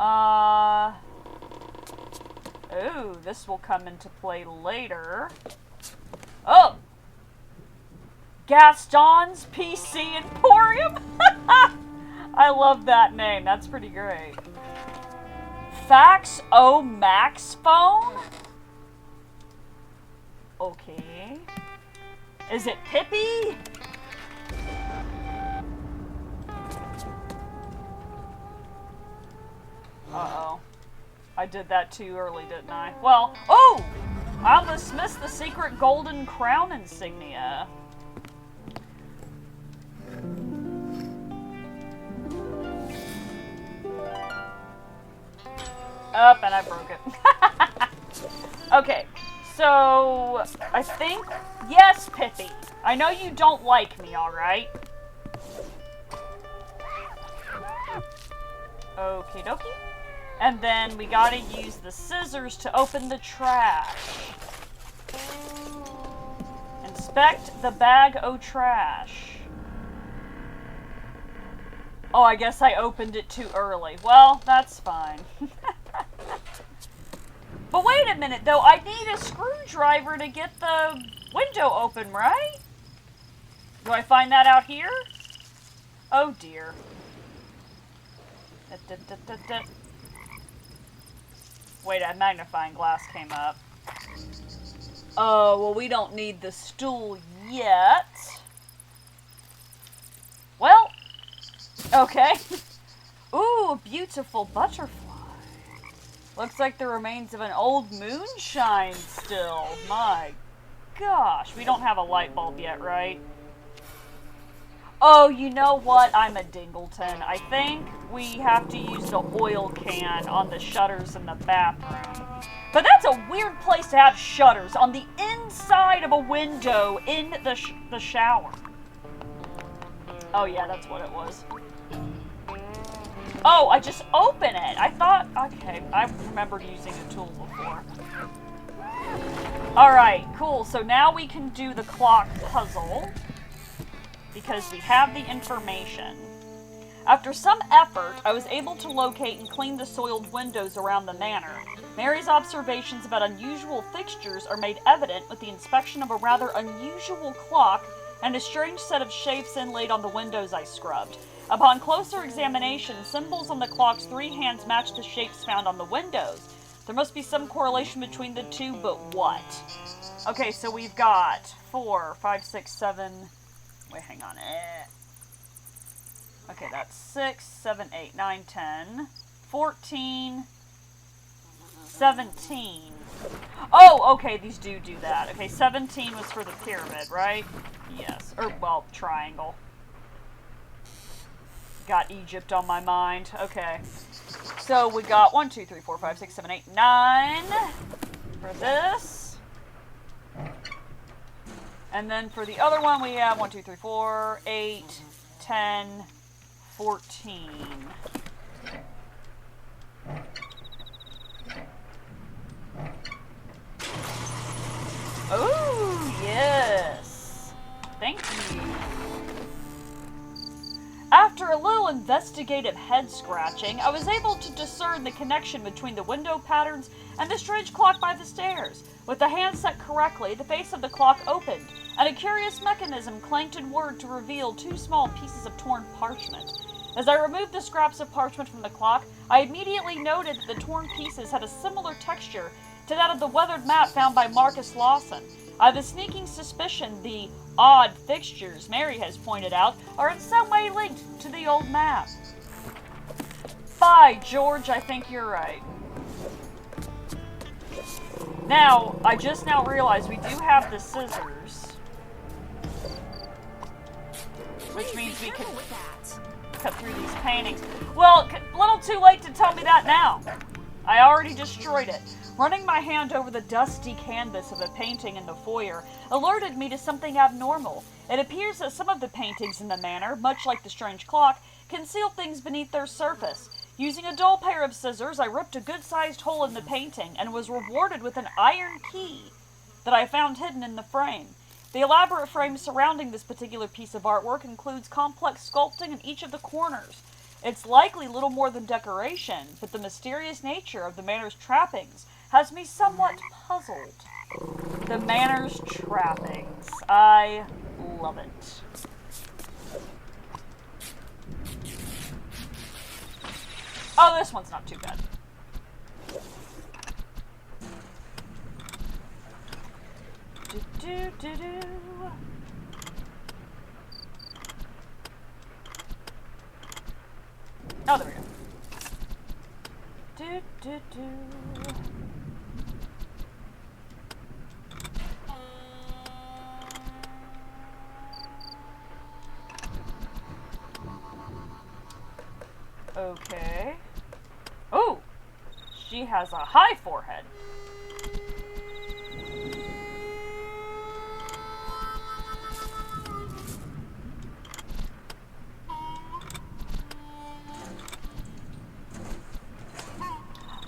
piano. Ooh, this will come into play later. Oh! Gaston's PC Emporium? I love that name. That's pretty great. Fax O Max phone? Okay. Is it Pippi? Uh-oh. I did that too early, didn't I? Well, oh! I almost missed the secret golden crown insignia. Up, and I broke it. Okay, so I think, yes, Pippi. I know you don't like me, alright? Okie dokie. And then we gotta use the scissors to open the trash. Inspect the bag o' trash. Oh, I guess I opened it too early. Well, that's fine. But wait a minute, though. I need a screwdriver to get the window open, right? Do I find that out here? Oh, dear. Wait, a magnifying glass came up. Oh, well, we don't need the stool yet. Well, okay. Ooh, beautiful butterfly. Looks like the remains of an old moonshine still. My gosh. We don't have a light bulb yet, right? Oh, you know what? I'm a dingleton. I think we have to use the oil can on the shutters in the bathroom. But that's a weird place to have shutters, on the inside of a window in the shower. Oh yeah, that's what it was. Oh, I just open it. I thought, okay, I remembered using a tool before. Alright, cool. So now we can do the clock puzzle, because we have the information. After some effort, I was able to locate and clean the soiled windows around the manor. Mary's observations about unusual fixtures are made evident with the inspection of a rather unusual clock and a strange set of shapes inlaid on the windows I scrubbed. Upon closer examination, symbols on the clock's 3 hands match the shapes found on the windows. There must be some correlation between the two, but what? Okay, so we've got 4, 5, 6, 7... Wait, hang on. Okay, that's 6, 7, 8, 9, 10, 14, 17. Oh, okay, these do that. Okay, 17 was for the pyramid, right? Yes. Or, well, triangle. Got Egypt on my mind. Okay. So we got 1, 2, 3, 4, 5, 6, 7, 8, 9 for this. And then for the other one, we have 1, 2, 3, 4, 8, 10, 14. Oh, yes. Thank you. After a little investigative head scratching, I was able to discern the connection between the window patterns and the strange clock by the stairs. With the hand set correctly, the face of the clock opened, and a curious mechanism clanked inward to reveal 2 small pieces of torn parchment. As I removed the scraps of parchment from the clock, I immediately noted that the torn pieces had a similar texture to that of the weathered map found by Marcus Lawson. I have a sneaking suspicion the odd fixtures Mary has pointed out are in some way linked to the old map. By George, I think you're right. Now, I just now realized we do have the scissors, which means we can cut through these paintings. Well, a little too late to tell me that now. I already destroyed it. Running my hand over the dusty canvas of a painting in the foyer alerted me to something abnormal. It appears that some of the paintings in the manor, much like the strange clock, conceal things beneath their surface. Using a dull pair of scissors, I ripped a good-sized hole in the painting and was rewarded with an iron key that I found hidden in the frame. The elaborate frame surrounding this particular piece of artwork includes complex sculpting in each of the corners. It's likely little more than decoration, but the mysterious nature of the manor's trappings has me somewhat puzzled. The manor's trappings. I love it. Oh, this one's not too bad. Do-do-do-do. Oh, there we go. Do-do-do. Okay. Oh! She has a high forehead.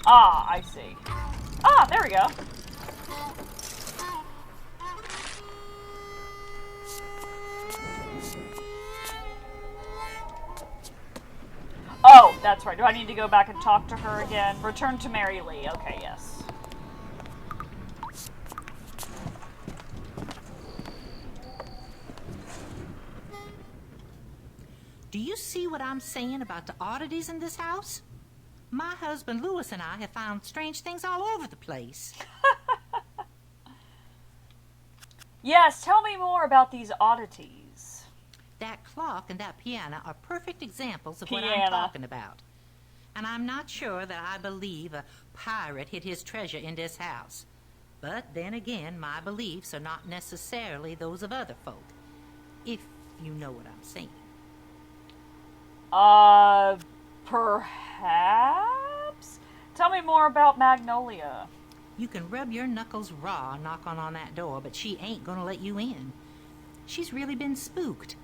Ah, I see. Ah, there we go. Oh, that's right. Do I need to go back and talk to her again? Return to Mary Lee. Okay, yes. Do you see what I'm saying about the oddities in this house? My husband Lewis and I have found strange things all over the place. Yes, tell me more about these oddities. That clock and that piano are perfect examples of what I'm talking about. And I'm not sure that I believe a pirate hid his treasure in this house. But then again, my beliefs are not necessarily those of other folk. If you know what I'm saying. Perhaps? Tell me more about Magnolia. You can rub your knuckles raw knocking on that door, but she ain't gonna let you in. She's really been spooked.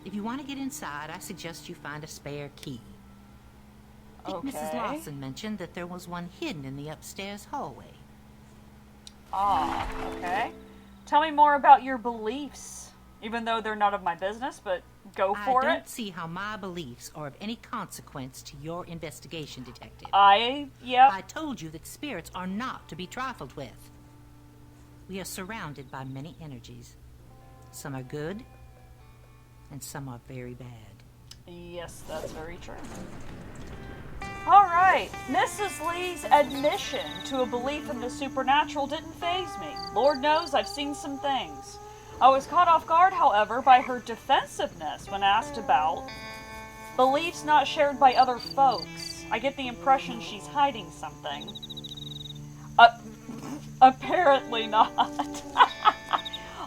If you want to get inside, I suggest you find a spare key. I think Mrs. Lawson mentioned that there was one hidden in the upstairs hallway. Ah, okay. Tell me more about your beliefs, even though they're not of my business, but go for it. I don't see how my beliefs are of any consequence to your investigation, Detective. Yep. I told you that spirits are not to be trifled with. We are surrounded by many energies. Some are good, and some are very bad. Yes, that's very true. Alright, Mrs. Lee's admission to a belief in the supernatural didn't faze me. Lord knows I've seen some things. I was caught off guard, however, by her defensiveness when asked about beliefs not shared by other folks. I get the impression she's hiding something. Apparently not.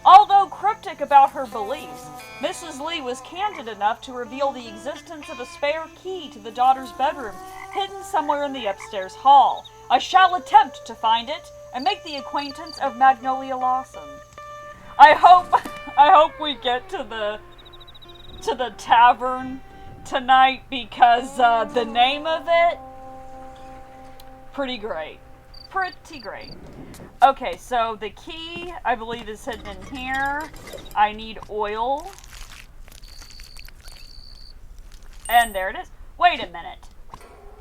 Although cryptic about her beliefs, Mrs. Lee was candid enough to reveal the existence of a spare key to the daughter's bedroom, hidden somewhere in the upstairs hall. I shall attempt to find it and make the acquaintance of Magnolia Lawson. I hope we get to the tavern tonight, because the name of it, pretty great. Pretty great. Okay, so the key, I believe, is hidden in here. I need oil. And there it is. Wait a minute.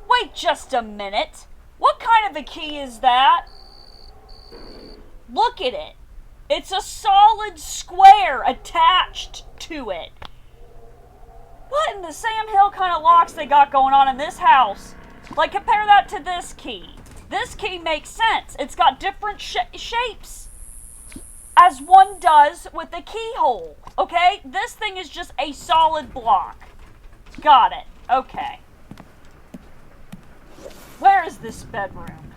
Wait just a minute. What kind of a key is that? Look at it. It's a solid square attached to it. What in the Sam Hill kind of locks they got going on in this house? Like, compare that to this key. This key makes sense. It's got different shapes, as one does with the keyhole, okay? This thing is just a solid block. Got it. Okay. Where is this bedroom?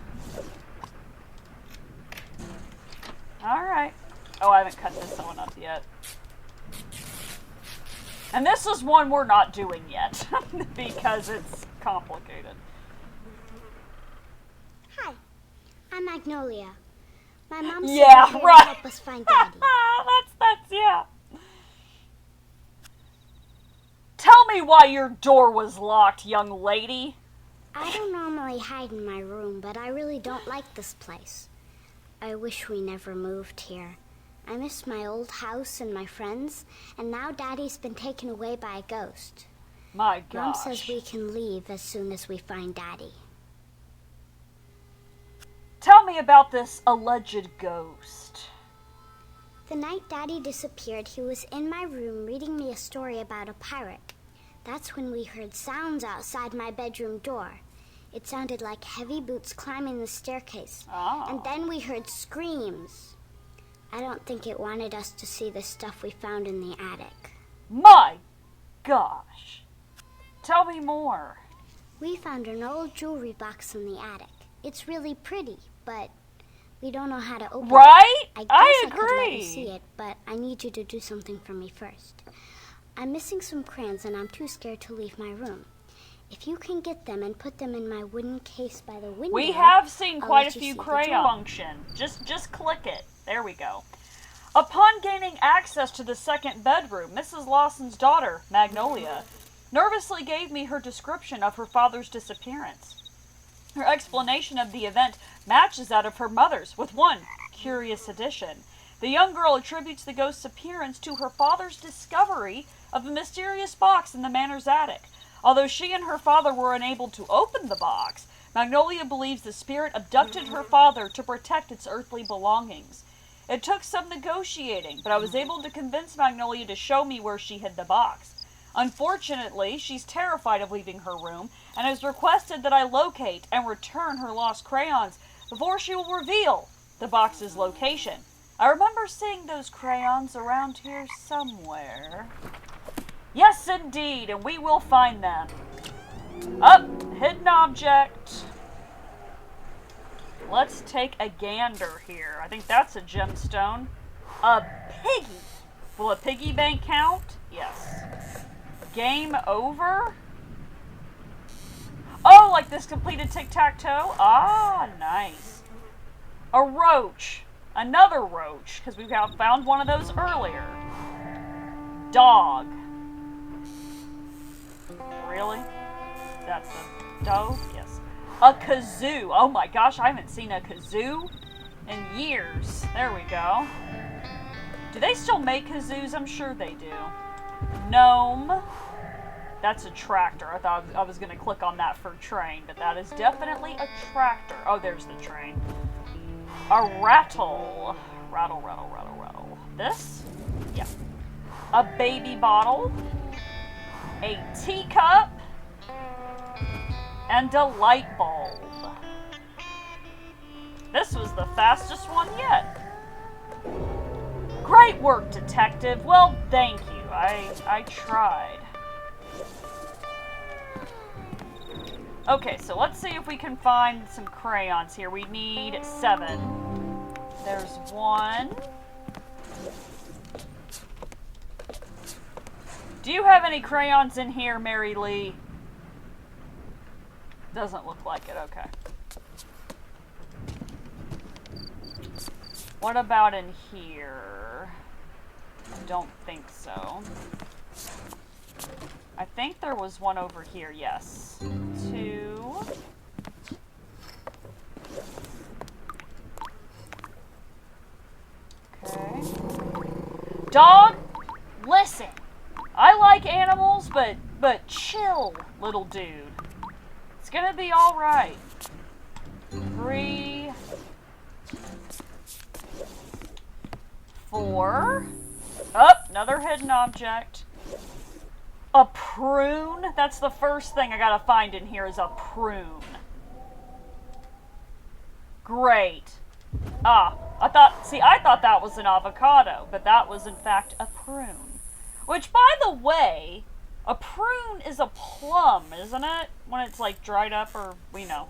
Alright. Oh, I haven't cut this one up yet. And this is one we're not doing yet, because it's complicated. I'm Magnolia. My mom said Yeah, you're here right. to help us find Daddy. yeah. Tell me why your door was locked, young lady. I don't normally hide in my room, but I really don't like this place. I wish we never moved here. I miss my old house and my friends, and now Daddy's been taken away by a ghost. My Mom gosh. says we can leave as soon as we find Daddy. Tell me about this alleged ghost. The night Daddy disappeared, he was in my room reading me a story about a pirate. That's when we heard sounds outside my bedroom door. It sounded like heavy boots climbing the staircase. Oh. And then we heard screams. I don't think it wanted us to see the stuff we found in the attic. My gosh. Tell me more. We found an old jewelry box in the attic. It's really pretty, but we don't know how to open Right? it. I guess I I could let you agree. see it, but I need you to do something for me first. I'm missing some crayons and I'm too scared to leave my room. If you can get them and put them in my wooden case by the window... We have seen I'll quite let a you few see the crayon jewelry. function. Just click it. There we go. Upon gaining access to the second bedroom, Mrs. Lawson's daughter, Magnolia, nervously gave me her description of her father's disappearance. Her explanation of the event matches that of her mother's, with one curious addition. The young girl attributes the ghost's appearance to her father's discovery of a mysterious box in the manor's attic. Although she and her father were unable to open the box, Magnolia believes the spirit abducted her father to protect its earthly belongings. It took some negotiating, but I was able to convince Magnolia to show me where she hid the box. Unfortunately, she's terrified of leaving her room and has requested that I locate and return her lost crayons before she will reveal the box's location. I remember seeing those crayons around here somewhere. Yes, indeed, and we will find them. Up, hidden object. Let's take a gander here. I think that's a gemstone. A piggy. Will a piggy bank count? Yes. Game over? Oh, like this completed tic-tac-toe? Ah, nice. A roach. Another roach, because we found one of those earlier. Dog. Really? That's a dog? Yes. A kazoo. Oh my gosh, I haven't seen a kazoo in years. There we go. Do they still make kazoos? I'm sure they do. Gnome. That's a tractor. I thought I was going to click on that for train, but that is definitely a tractor. Oh, there's the train. A rattle. Rattle, rattle, rattle, rattle. This? Yeah. A baby bottle. A teacup. And a light bulb. This was the fastest one yet. Great work, detective. Well, thank you. I tried. Okay, so let's see if we can find some crayons here. We need 7. There's 1. Do you have any crayons in here, Mary Lee? Doesn't look like it, okay. What about in here? Don't think so. I think there was one over here, yes. 2. Okay. Dog, listen. I like animals, but chill, little dude. It's gonna be alright. 3. 4. Oh, another hidden object. A prune? That's the first thing I gotta find in here is a prune. Great. Ah, I thought that was an avocado, but that was in fact a prune. Which, by the way, a prune is a plum, isn't it? When it's like dried up or, we know.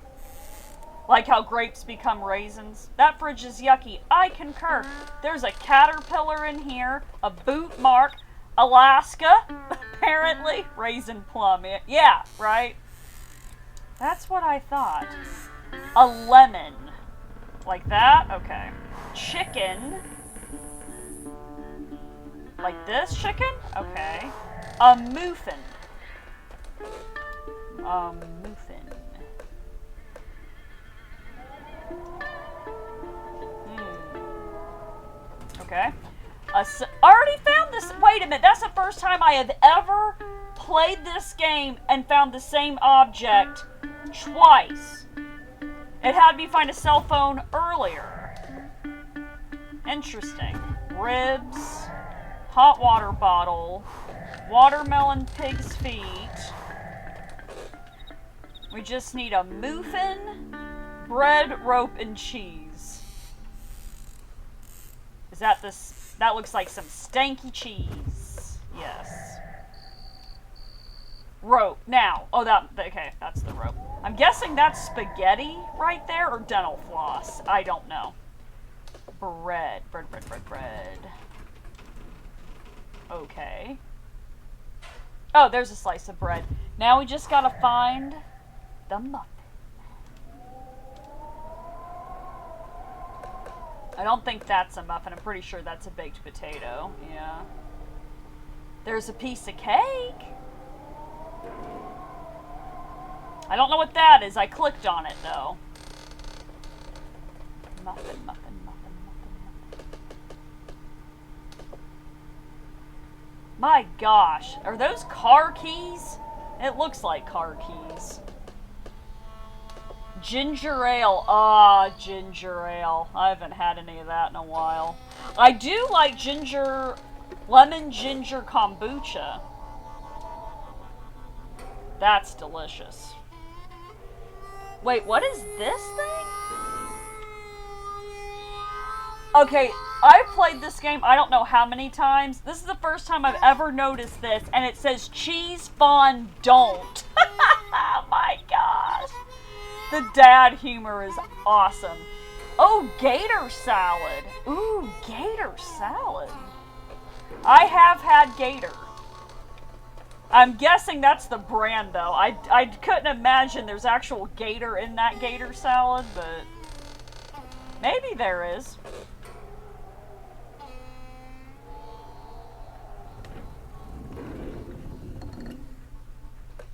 Like how grapes become raisins. That fridge is yucky. I concur. There's a caterpillar in here, a boot mark, Alaska, apparently. Raisin plum. Yeah, right? That's what I thought. A lemon. Like that? Okay. Chicken. Like this chicken? Okay. A muffin. Muffin. Okay. Already found this. Wait a minute. That's the first time I have ever played this game and found the same object twice. It had me find a cell phone earlier. Interesting. Ribs. Hot water bottle. Watermelon pig's feet. We just need a muffin, bread, rope, and cheese. Is that this? That looks like some stanky cheese. Yes. Rope. Now. Oh, okay, that's the rope. I'm guessing that's spaghetti right there, or dental floss. I don't know. Bread. Bread. Okay. Oh, there's a slice of bread. Now we just gotta find the muffin. I don't think that's a muffin. I'm pretty sure that's a baked potato. Yeah. There's a piece of cake. I don't know what that is. I clicked on it, though. Muffin. My gosh. Are those car keys? It looks like car keys. Ginger ale. Ah, ginger ale. I haven't had any of that in a while. I do like lemon ginger kombucha. That's delicious. Wait, what is this thing? Okay, I've played this game I don't know how many times. This is the first time I've ever noticed this, and it says cheese fondant. Oh my gosh. The dad humor is awesome. Oh, gator salad. Ooh, gator salad. I have had gator. I'm guessing that's the brand, though. I couldn't imagine there's actual gator in that gator salad, but maybe there is.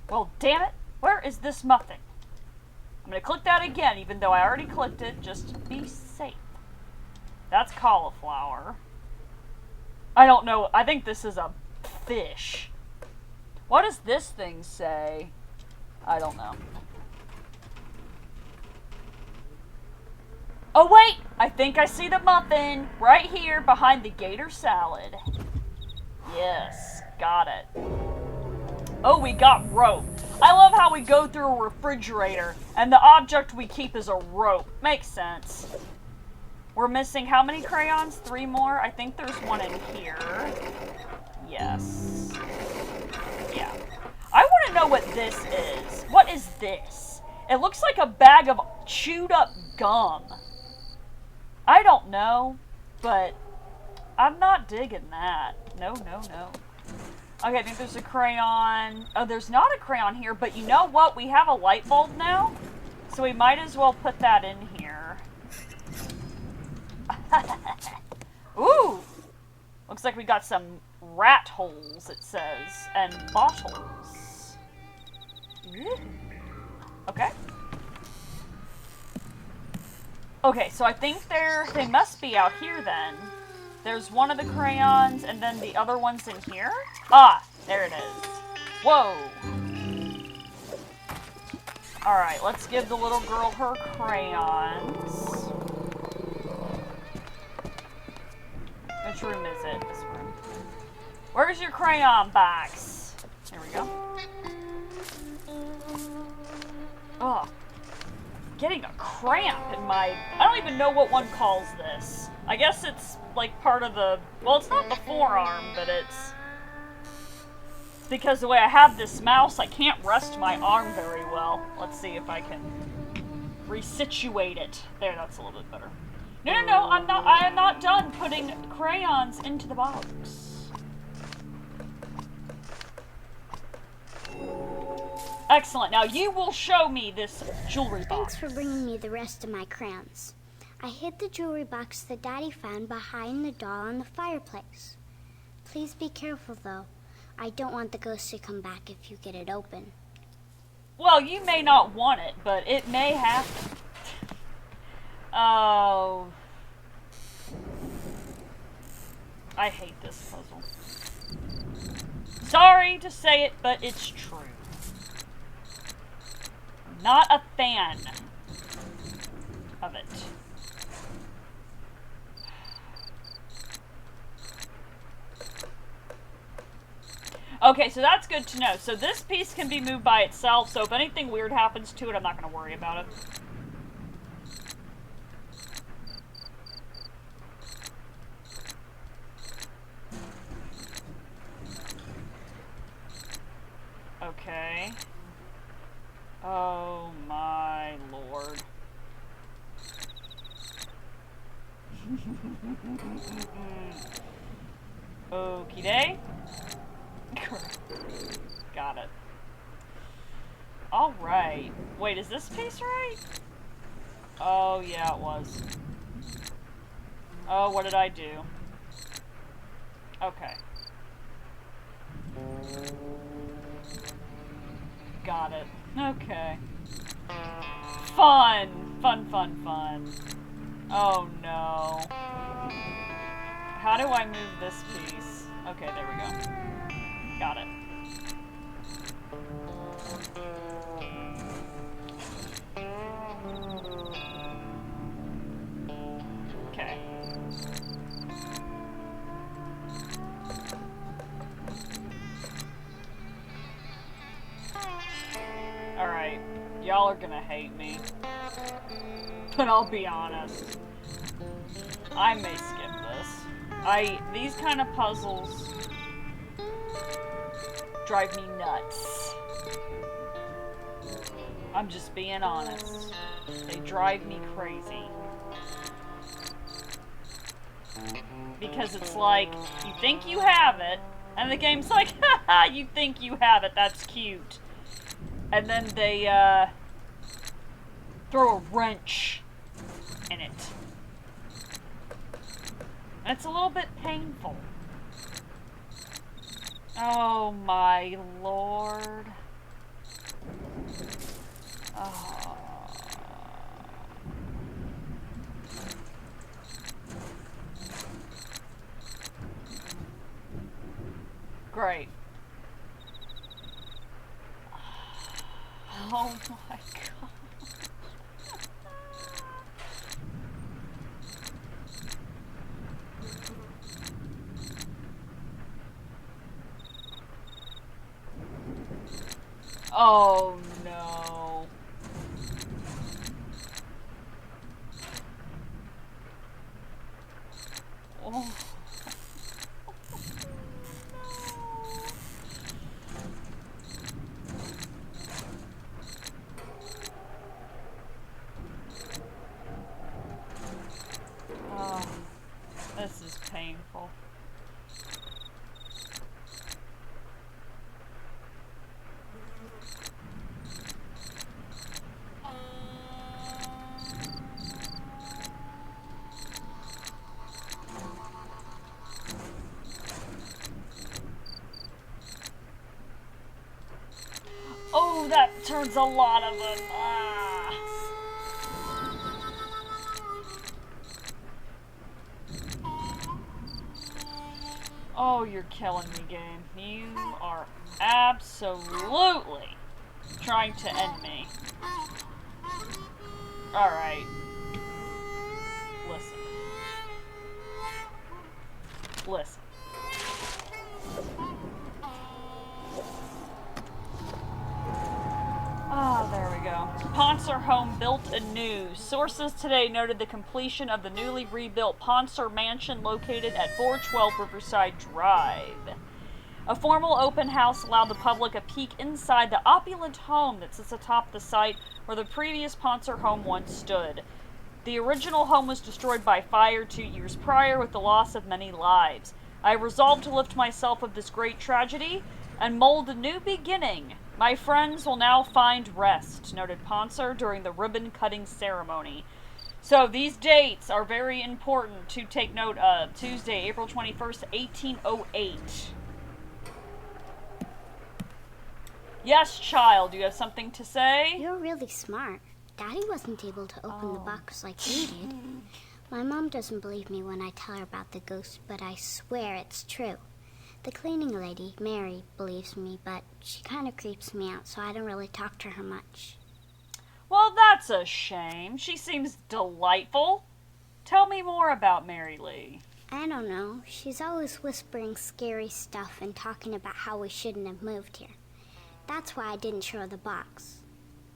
Well, damn it. Where is this muffin? I'm going to click that again, even though I already clicked it, just to be safe. That's cauliflower. I don't know. I think this is a fish. What does this thing say? I don't know. Oh, wait! I think I see the muffin right here behind the gator salad. Yes, got it. Oh, we got rope. I love how we go through a refrigerator and the object we keep is a rope. Makes sense. We're missing how many crayons? 3 more? I think there's one in here. Yes. Yeah. I want to know what this is. What is this? It looks like a bag of chewed up gum. I don't know, but I'm not digging that. No. Okay, I think there's a crayon. Oh, there's not a crayon here, but you know what? We have a light bulb now, so we might as well put that in here. Ooh! Looks like we got some rat holes, it says, and bottles. Ooh. Okay. Okay, so I think they must be out here then. There's one of the crayons, and then the other one's in here? Ah, there it is. Whoa! Alright, let's give the little girl her crayons. Which room is it? This room. Where's your crayon box? There we go. Oh. Getting a cramp in my... I don't even know what one calls this. I guess it's like part of the... Well, it's not the forearm, but it's... Because the way I have this mouse, I can't rest my arm very well. Let's see if I can resituate it. There, that's a little bit better. No, I am not done putting crayons into the box. Excellent. Now you will show me this jewelry box. Thanks for bringing me the rest of my crayons. I hid the jewelry box that Daddy found behind the doll on the fireplace. Please be careful, though. I don't want the ghost to come back if you get it open. Well, you may not want it, but it may happen. Oh. I hate this puzzle. Sorry to say it, but it's true. Not a fan of it. Okay, so that's good to know. So this piece can be moved by itself, so if anything weird happens to it, I'm not going to worry about it. Okay. Oh my lord. Okie day. Got it. Alright. Wait, is this piece right? Oh, yeah, it was. Oh, what did I do? Okay. Got it. Okay. Fun! Fun, fun, fun. Oh, no. How do I move this piece? Okay, there we go. Got it. Okay. Alright. Y'all are gonna hate me. But I'll be honest. I may skip this. These kind of puzzles drive me nuts. I'm just being honest. They drive me crazy. Because it's like, you think you have it, and the game's like, haha, you think you have it, that's cute. And then they, throw a wrench in it. And it's a little bit painful. Oh my lord. Oh. Great. Oh my god. Oh no. Oh. Oh, this is painful. Oh, that turns a lot of them. Ah. Oh, you're killing me, game. You are absolutely trying to end me. Alright. Listen. Listen. Ah, there we go. Ponser home built anew. Sources today noted the completion of the newly rebuilt Ponser mansion located at 412 Riverside Drive. A formal open house allowed the public a peek inside the opulent home that sits atop the site where the previous Ponser home once stood. The original home was destroyed by fire 2 years prior with the loss of many lives. I resolved to lift myself of this great tragedy and mold a new beginning. My friends will now find rest, noted Ponser during the ribbon-cutting ceremony. So these dates are very important to take note of. Tuesday, April 21st, 1808. Yes, child, you have something to say? You're really smart. Daddy wasn't able to open the box like you did. My mom doesn't believe me when I tell her about the ghost, but I swear it's true. The cleaning lady, Mary, believes me, but she kind of creeps me out, so I don't really talk to her much. Well, that's a shame. She seems delightful. Tell me more about Mary Lee. I don't know. She's always whispering scary stuff and talking about how we shouldn't have moved here. That's why I didn't show her the box.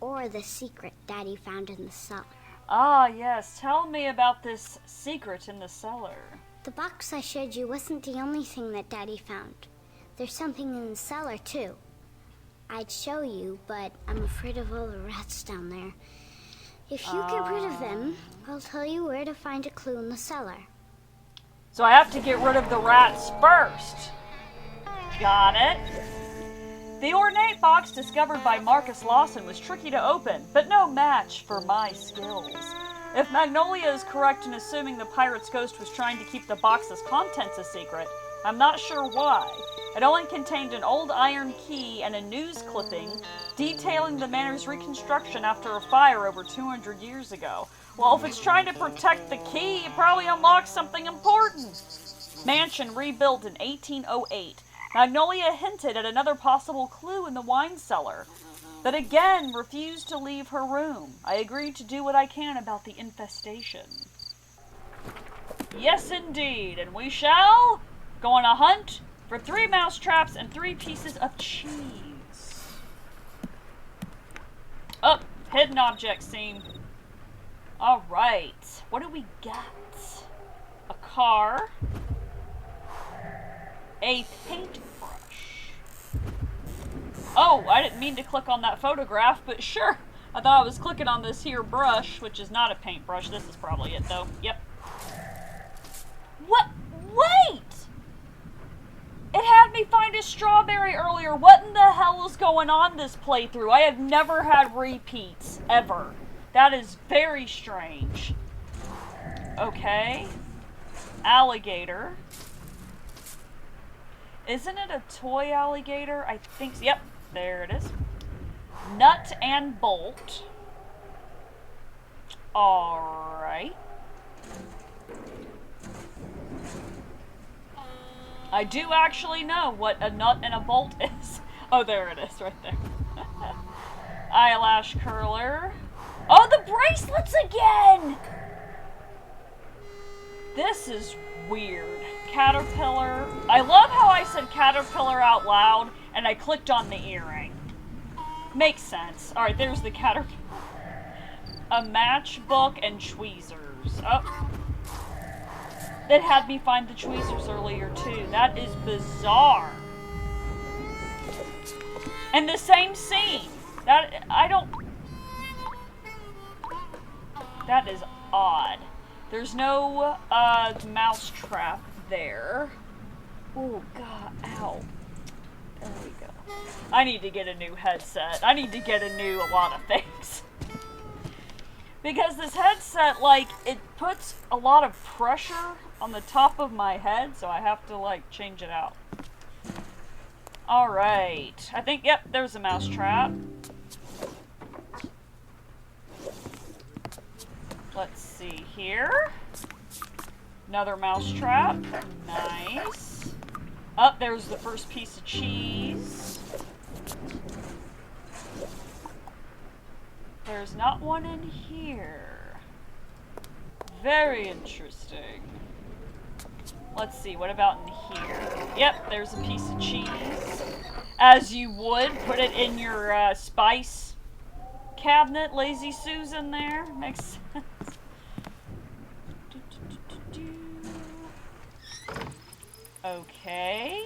Or the secret Daddy found in the cellar. Ah, yes. Tell me about this secret in the cellar. The box I showed you wasn't the only thing that Daddy found. There's something in the cellar, too. I'd show you, but I'm afraid of all the rats down there. If you get rid of them, I'll tell you where to find a clue in the cellar. So I have to get rid of the rats first. Got it. The ornate box discovered by Marcus Lawson was tricky to open, but no match for my skills. If Magnolia is correct in assuming the pirate's ghost was trying to keep the box's contents a secret, I'm not sure why. It only contained an old iron key and a news clipping detailing the manor's reconstruction after a fire over 200 years ago. Well, if it's trying to protect the key, it probably unlocks something important. Mansion rebuilt in 1808. Magnolia hinted at another possible clue in the wine cellar, but again refused to leave her room. I agreed to do what I can about the infestation. Yes, indeed, and we shall go on a hunt for 3 mouse traps and 3 pieces of cheese. Oh, hidden object scene. Alright, what do we got? A car. A paintbrush. Oh, I didn't mean to click on that photograph, but sure. I thought I was clicking on this here brush, which is not a paintbrush. This is probably it, though. Yep. What? Wait! It had me find a strawberry earlier. What in the hell is going on this playthrough? I have never had repeats, ever. That is very strange. Okay. Alligator. Isn't it a toy alligator? I think so. Yep, there it is. Nut and bolt. Alright. I do actually know what a nut and a bolt is. Oh, there it is, right there. Eyelash curler. Oh, the bracelets again! This is weird. Caterpillar. I love how I said caterpillar out loud and I clicked on the earring. Makes sense. Alright, there's the caterpillar. A matchbook and tweezers. Oh. That had me find the tweezers earlier too. That is bizarre. And the same scene. That is odd. There's no mouse trap there. Oh god, ow. There we go. I need to get a new headset. I need to get a lot of things. Because this headset, like, it puts a lot of pressure on the top of my head, so I have to, like, change it out. Alright. I think, yep, there's a mouse trap. Let's see here. Another mouse trap. Nice. Oh, there's the first piece of cheese. There's not one in here. Very interesting. Let's see, what about in here? Yep, there's a piece of cheese. As you would, put it in your spice cabinet. Lazy Susan there. Makes sense. Okay.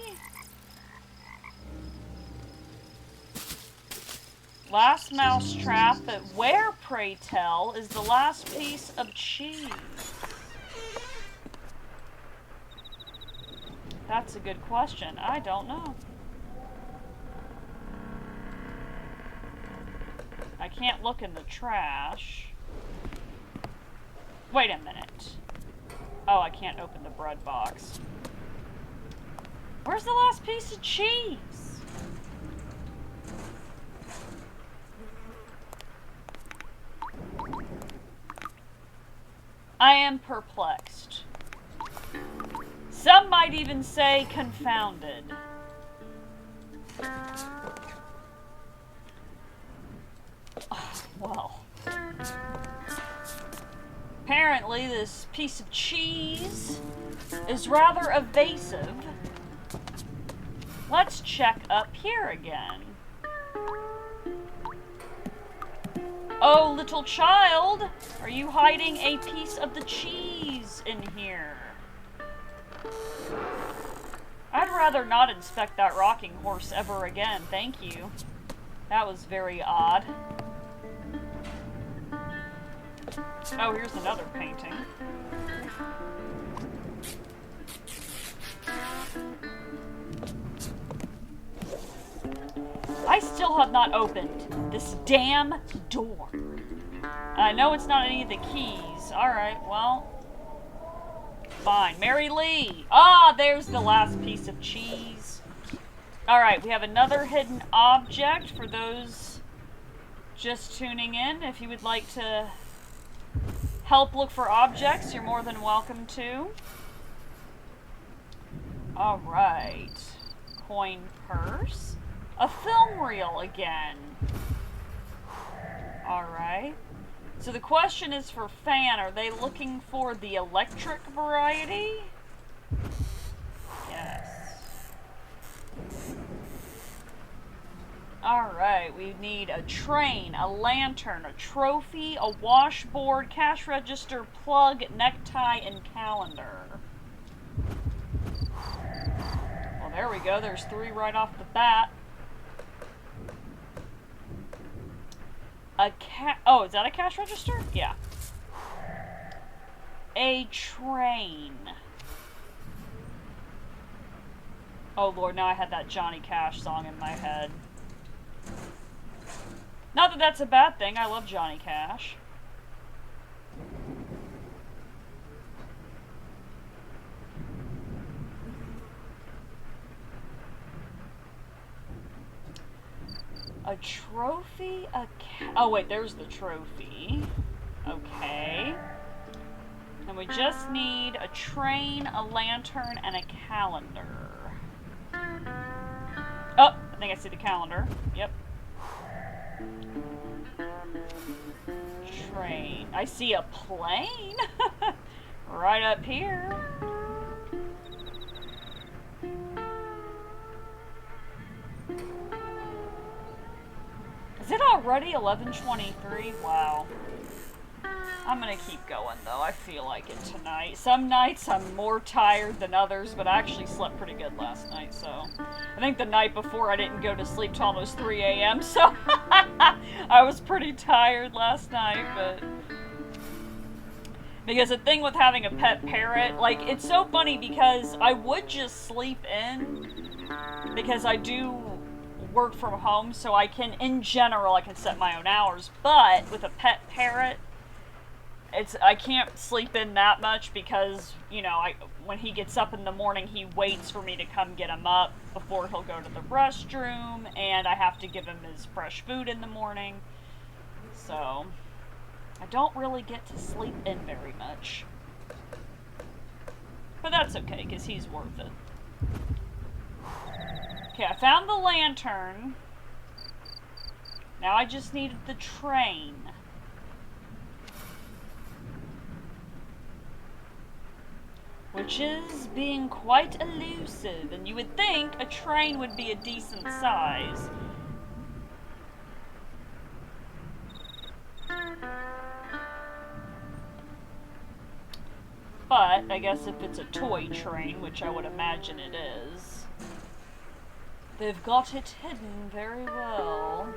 Last mouse trap, but where, pray tell, is the last piece of cheese? That's a good question. I don't know. I can't look in the trash. Wait a minute. Oh, I can't open the bread box. Where's the last piece of cheese? I am perplexed. Some might even say confounded. Oh, well. Apparently this piece of cheese is rather evasive. Let's check up here again. Oh, little child, are you hiding a piece of the cheese in here? I'd rather not inspect that rocking horse ever again, thank you. That was very odd. Oh, here's another painting. I still have not opened this damn door. I know it's not any of the keys. Alright, well. Fine. Mary Lee! Ah, there's the last piece of cheese. Alright, we have another hidden object for those just tuning in. If you would like to help look for objects, you're more than welcome to. Alright. Coin purse. A film reel again. Alright. So the question is for Fan, are they looking for the electric variety? Yes. Alright, we need a train, a lantern, a trophy, a washboard, cash register, plug, necktie, and calendar. Well, there we go. There's 3 right off the bat. Oh, is that a cash register? Yeah. A train. Oh Lord, now I had that Johnny Cash song in my head. Not that that's a bad thing, I love Johnny Cash. A trophy, oh wait, there's the trophy. Okay. And we just need a train, a lantern, and a calendar. Oh, I think I see the calendar. Yep. Train. I see a plane. Right up here. Is it already 11:23? Wow. I'm gonna keep going though. I feel like it tonight. Some nights I'm more tired than others, but I actually slept pretty good last night, so. I think the night before I didn't go to sleep till almost 3 a.m., so I was pretty tired last night, but. Because the thing with having a pet parrot, like, it's so funny because I would just sleep in, because I do work from home, so I can, in general, I can set my own hours, but with a pet parrot, I can't sleep in that much because, you know, when he gets up in the morning, he waits for me to come get him up before he'll go to the restroom, and I have to give him his fresh food in the morning, so I don't really get to sleep in very much. But that's okay, because he's worth it. Okay, I found the lantern. Now I just needed the train. Which is being quite elusive, and you would think a train would be a decent size. But, I guess if it's a toy train, which I would imagine it is, they've got it hidden very well.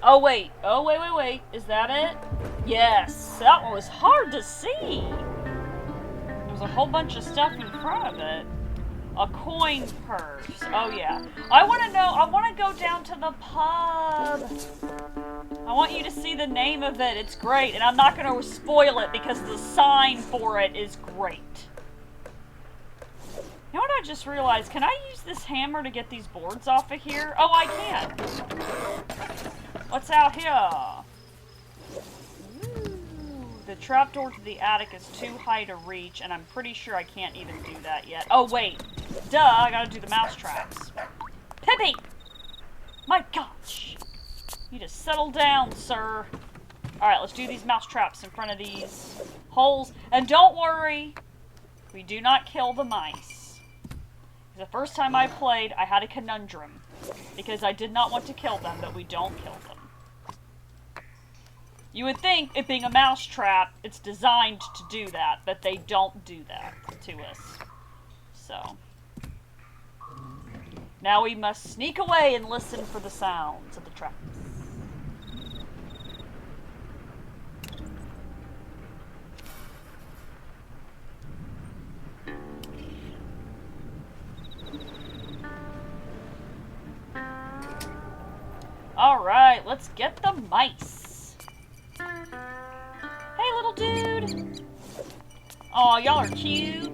Oh, wait. Oh, wait. Is that it? Yes. That one was hard to see. It was There's a whole bunch of stuff in front of it. A coin purse. Oh, yeah. I want to know. I want to go down to the pub. I want you to see the name of it. It's great. And I'm not going to spoil it because the sign for it is great. You know what I just realized? Can I use this hammer to get these boards off of here? Oh, I can. What's out here? The trapdoor to the attic is too high to reach, and I'm pretty sure I can't even do that yet. Oh, wait. Duh, I gotta do the mouse traps. Pippi! My gosh. You just settle down, sir. Alright, let's do these mouse traps in front of these holes. And don't worry, we do not kill the mice. The first time I played, I had a conundrum. Because I did not want to kill them, but we don't kill them. You would think, it being a mouse trap, it's designed to do that, but they don't do that to us. So. Now we must sneak away and listen for the sounds of the traps. Alright, let's get the mice. Hey, little dude! Aw, y'all are cute.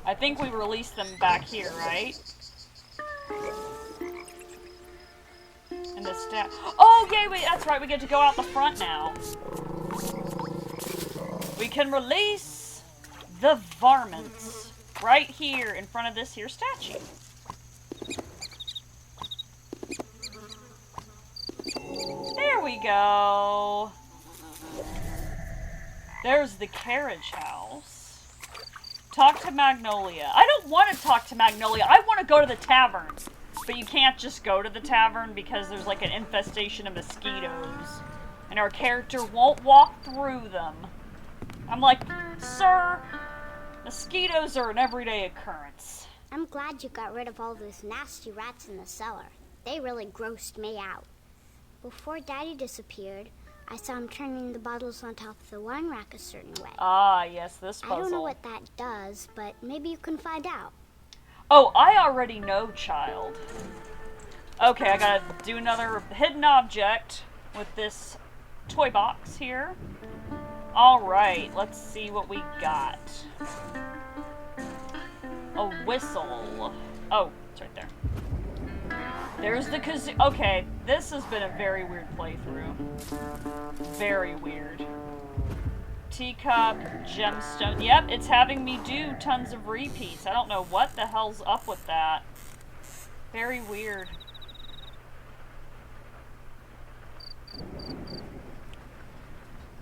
I think we released them back here, right? And the staff. Oh, yay, wait, that's right, we get to go out the front now. We can release the varmints right here in front of this here statue. There we go. There's the carriage house. Talk to Magnolia. I don't want to talk to Magnolia. I want to go to the tavern. But you can't just go to the tavern because there's like an infestation of mosquitoes. And our character won't walk through them. I'm like, sir, mosquitoes are an everyday occurrence. I'm glad you got rid of all those nasty rats in the cellar. They really grossed me out. Before Daddy disappeared, I saw him turning the bottles on top of the wine rack a certain way. Ah, yes, this puzzle. I don't know what that does, but maybe you can find out. Oh, I already know, child. Okay, I gotta do another hidden object with this toy box here. Alright, let's see what we got. A whistle. Oh, it's right there. There's the kazoo. Okay, this has been a very weird playthrough. Very weird. Teacup, gemstone. Yep, it's having me do tons of repeats. I don't know what the hell's up with that. Very weird.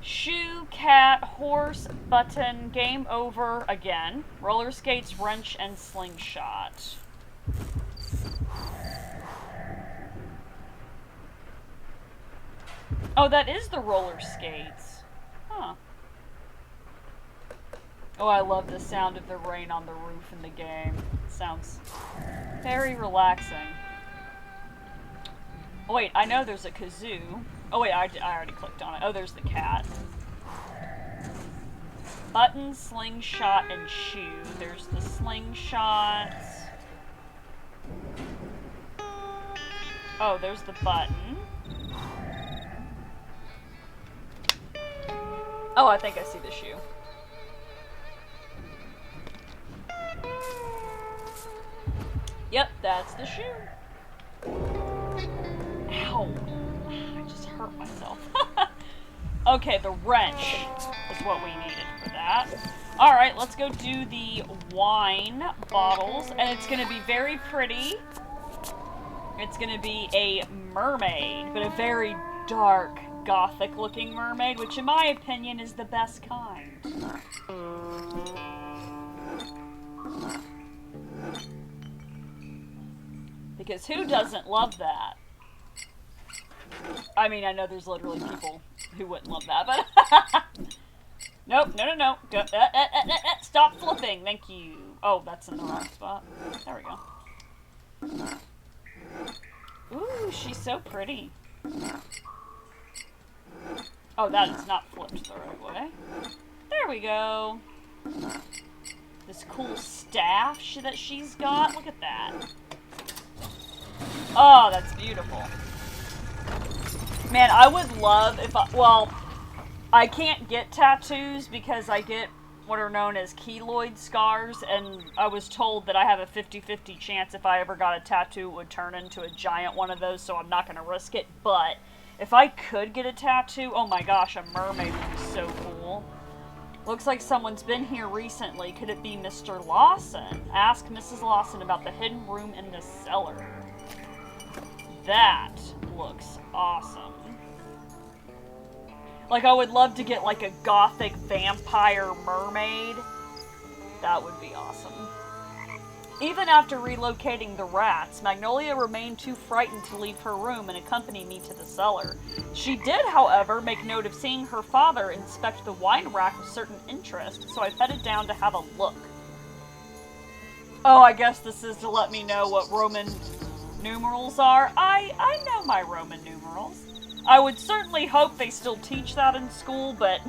Shoe, cat, horse, button, game over again. Roller skates, wrench, and slingshot. Oh, that is the roller skates. Huh. Oh, I love the sound of the rain on the roof in the game. It sounds very relaxing. Oh, wait, I know there's a kazoo. Oh, wait, I already clicked on it. Oh, there's the cat. Button, slingshot, and shoe. There's the slingshots. Oh, there's the button. Oh, I think I see the shoe. Yep, that's the shoe. Ow. I just hurt myself. Okay, the wrench is what we needed for that. Alright, let's go do the wine bottles. And it's going to be very pretty. It's going to be a mermaid, but a very dark, gothic looking mermaid, which in my opinion is the best kind. Because who doesn't love that? I mean, I know there's literally people who wouldn't love that, but... Nope, no. Go, stop flipping, thank you. Oh, that's in the wrong spot. There we go. Ooh, she's so pretty. Oh, that is not flipped the right way. There we go. This cool staff that she's got. Look at that. Oh, that's beautiful. Man, I would love if well, I can't get tattoos because I get what are known as keloid scars, and I was told that I have a 50-50 chance if I ever got a tattoo it would turn into a giant one of those, so I'm not going to risk it. But if I could get a tattoo, oh my gosh, a mermaid would be so cool. Looks like someone's been here recently. Could it be Mr. Lawson? Ask Mrs. Lawson about the hidden room in the cellar. That looks awesome. Like, I would love to get, like, a gothic vampire mermaid. That would be awesome. Even after relocating the rats, Magnolia remained too frightened to leave her room and accompany me to the cellar. She did, however, make note of seeing her father inspect the wine rack with certain interest, so I headed down to have a look. Oh, I guess this is to let me know what Roman numerals are. I know my Roman numerals. I would certainly hope they still teach that in school, but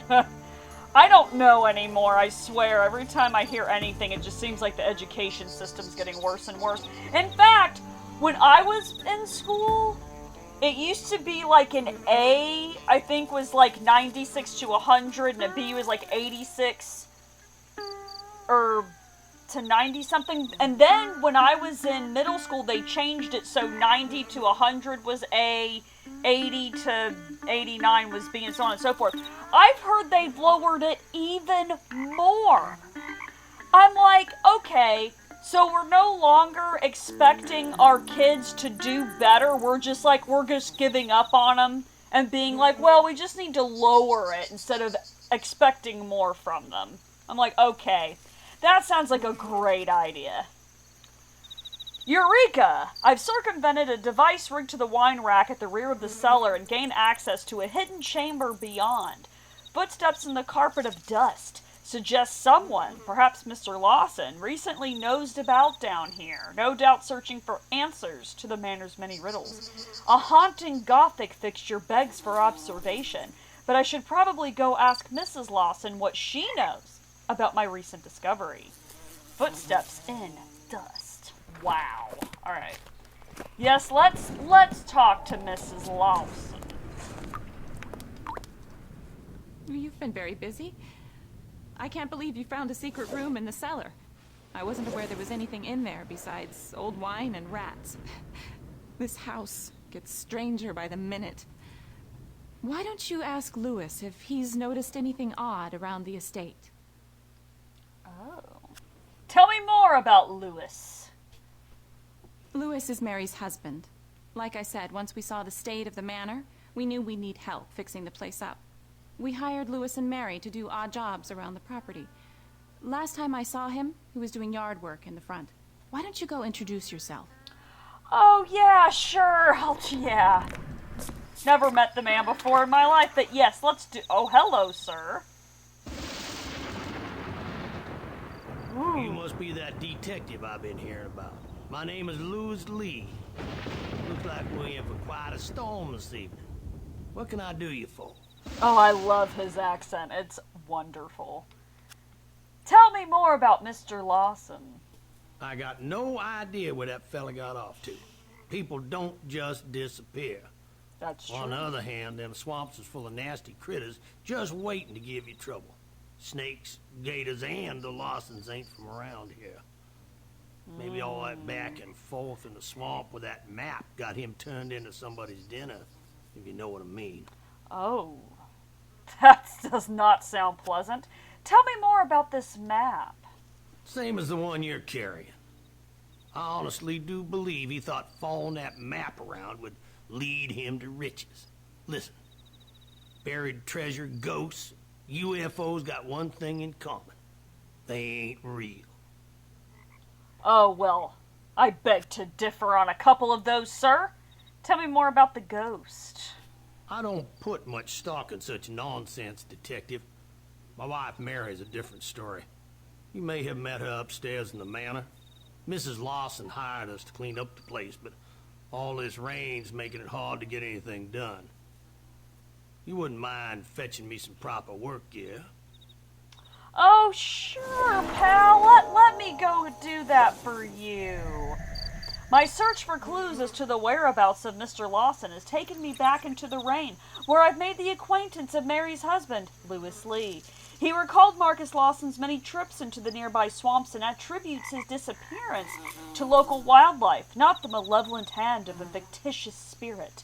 I don't know anymore, I swear. Every time I hear anything, it just seems like the education system's getting worse and worse. In fact, when I was in school, it used to be like an A, I think, was like 96 to 100, and a B was like 86 or to 90 something. And then when I was in middle school, they changed it so 90 to 100 was A, 80 to 89 was B, and so on and so forth. I've heard they've lowered it even more. I'm like, okay, so we're no longer expecting our kids to do better. We're just giving up on them and being like, well, we just need to lower it instead of expecting more from them. I'm like, okay, that sounds like a great idea. Eureka! I've circumvented a device rigged to the wine rack at the rear of the cellar and gained access to a hidden chamber beyond. Footsteps in the carpet of dust suggest someone, perhaps Mr. Lawson, recently nosed about down here, no doubt searching for answers to the manor's many riddles. A haunting Gothic fixture begs for observation, but I should probably go ask Mrs. Lawson what she knows about my recent discovery. Footsteps in dust. Wow. Alright. Yes, let's talk to Mrs. Lawson. You've been very busy. I can't believe you found a secret room in the cellar. I wasn't aware there was anything in there besides old wine and rats. This house gets stranger by the minute. Why don't you ask Louis if he's noticed anything odd around the estate? Oh. Tell me more about Louis. Louis is Mary's husband. Like I said, once we saw the state of the manor, we knew we'd need help fixing the place up. We hired Louis and Mary to do odd jobs around the property. Last time I saw him, he was doing yard work in the front. Why don't you go introduce yourself? Oh, yeah, sure. Yeah. Never met the man before in my life, but yes, let's do... Oh, hello, sir. You must be that detective I've been hearing about. My name is Louis Lee. Looks like we're in for quite a storm this evening. What can I do you for? Oh, I love his accent. It's wonderful. Tell me more about Mr. Lawson. I got no idea where that fella got off to. People don't just disappear. That's true. On the other hand, them swamps is full of nasty critters just waiting to give you trouble. Snakes, gators, and the Lawsons ain't from around here. Maybe all that back and forth in the swamp with that map got him turned into somebody's dinner, if you know what I mean. Oh, that does not sound pleasant. Tell me more about this map. Same as the one you're carrying. I honestly do believe he thought following that map around would lead him to riches. Listen, buried treasure, ghosts, UFOs got one thing in common. They ain't real. Oh, well, I beg to differ on a couple of those, sir. Tell me more about the ghost. I don't put much stock in such nonsense, Detective. My wife Mary's a different story. You may have met her upstairs in the manor. Mrs. Lawson hired us to clean up the place, but all this rain's making it hard to get anything done. You wouldn't mind fetching me some proper work gear. Oh, sure, pal. Let me go do that for you. My search for clues as to the whereabouts of Mr. Lawson has taken me back into the rain, where I've made the acquaintance of Mary's husband, Louis Lee. He recalled Marcus Lawson's many trips into the nearby swamps and attributes his disappearance to local wildlife, not the malevolent hand of a fictitious spirit.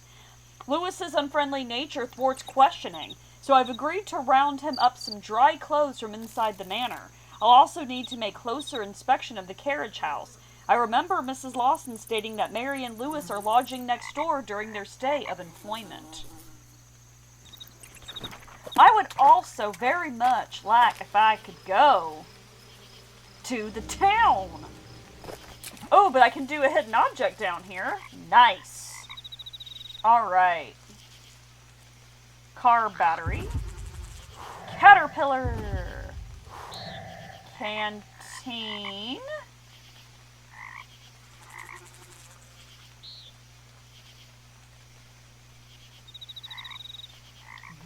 Louis's unfriendly nature thwarts questioning, so I've agreed to round him up some dry clothes from inside the manor. I'll also need to make closer inspection of the carriage house. I remember Mrs. Lawson stating that Mary and Louis are lodging next door during their stay of employment. I would also very much like if I could go to the town. Oh, but I can do a hidden object down here. Nice. Alright. Car battery. Caterpillar. Canteen.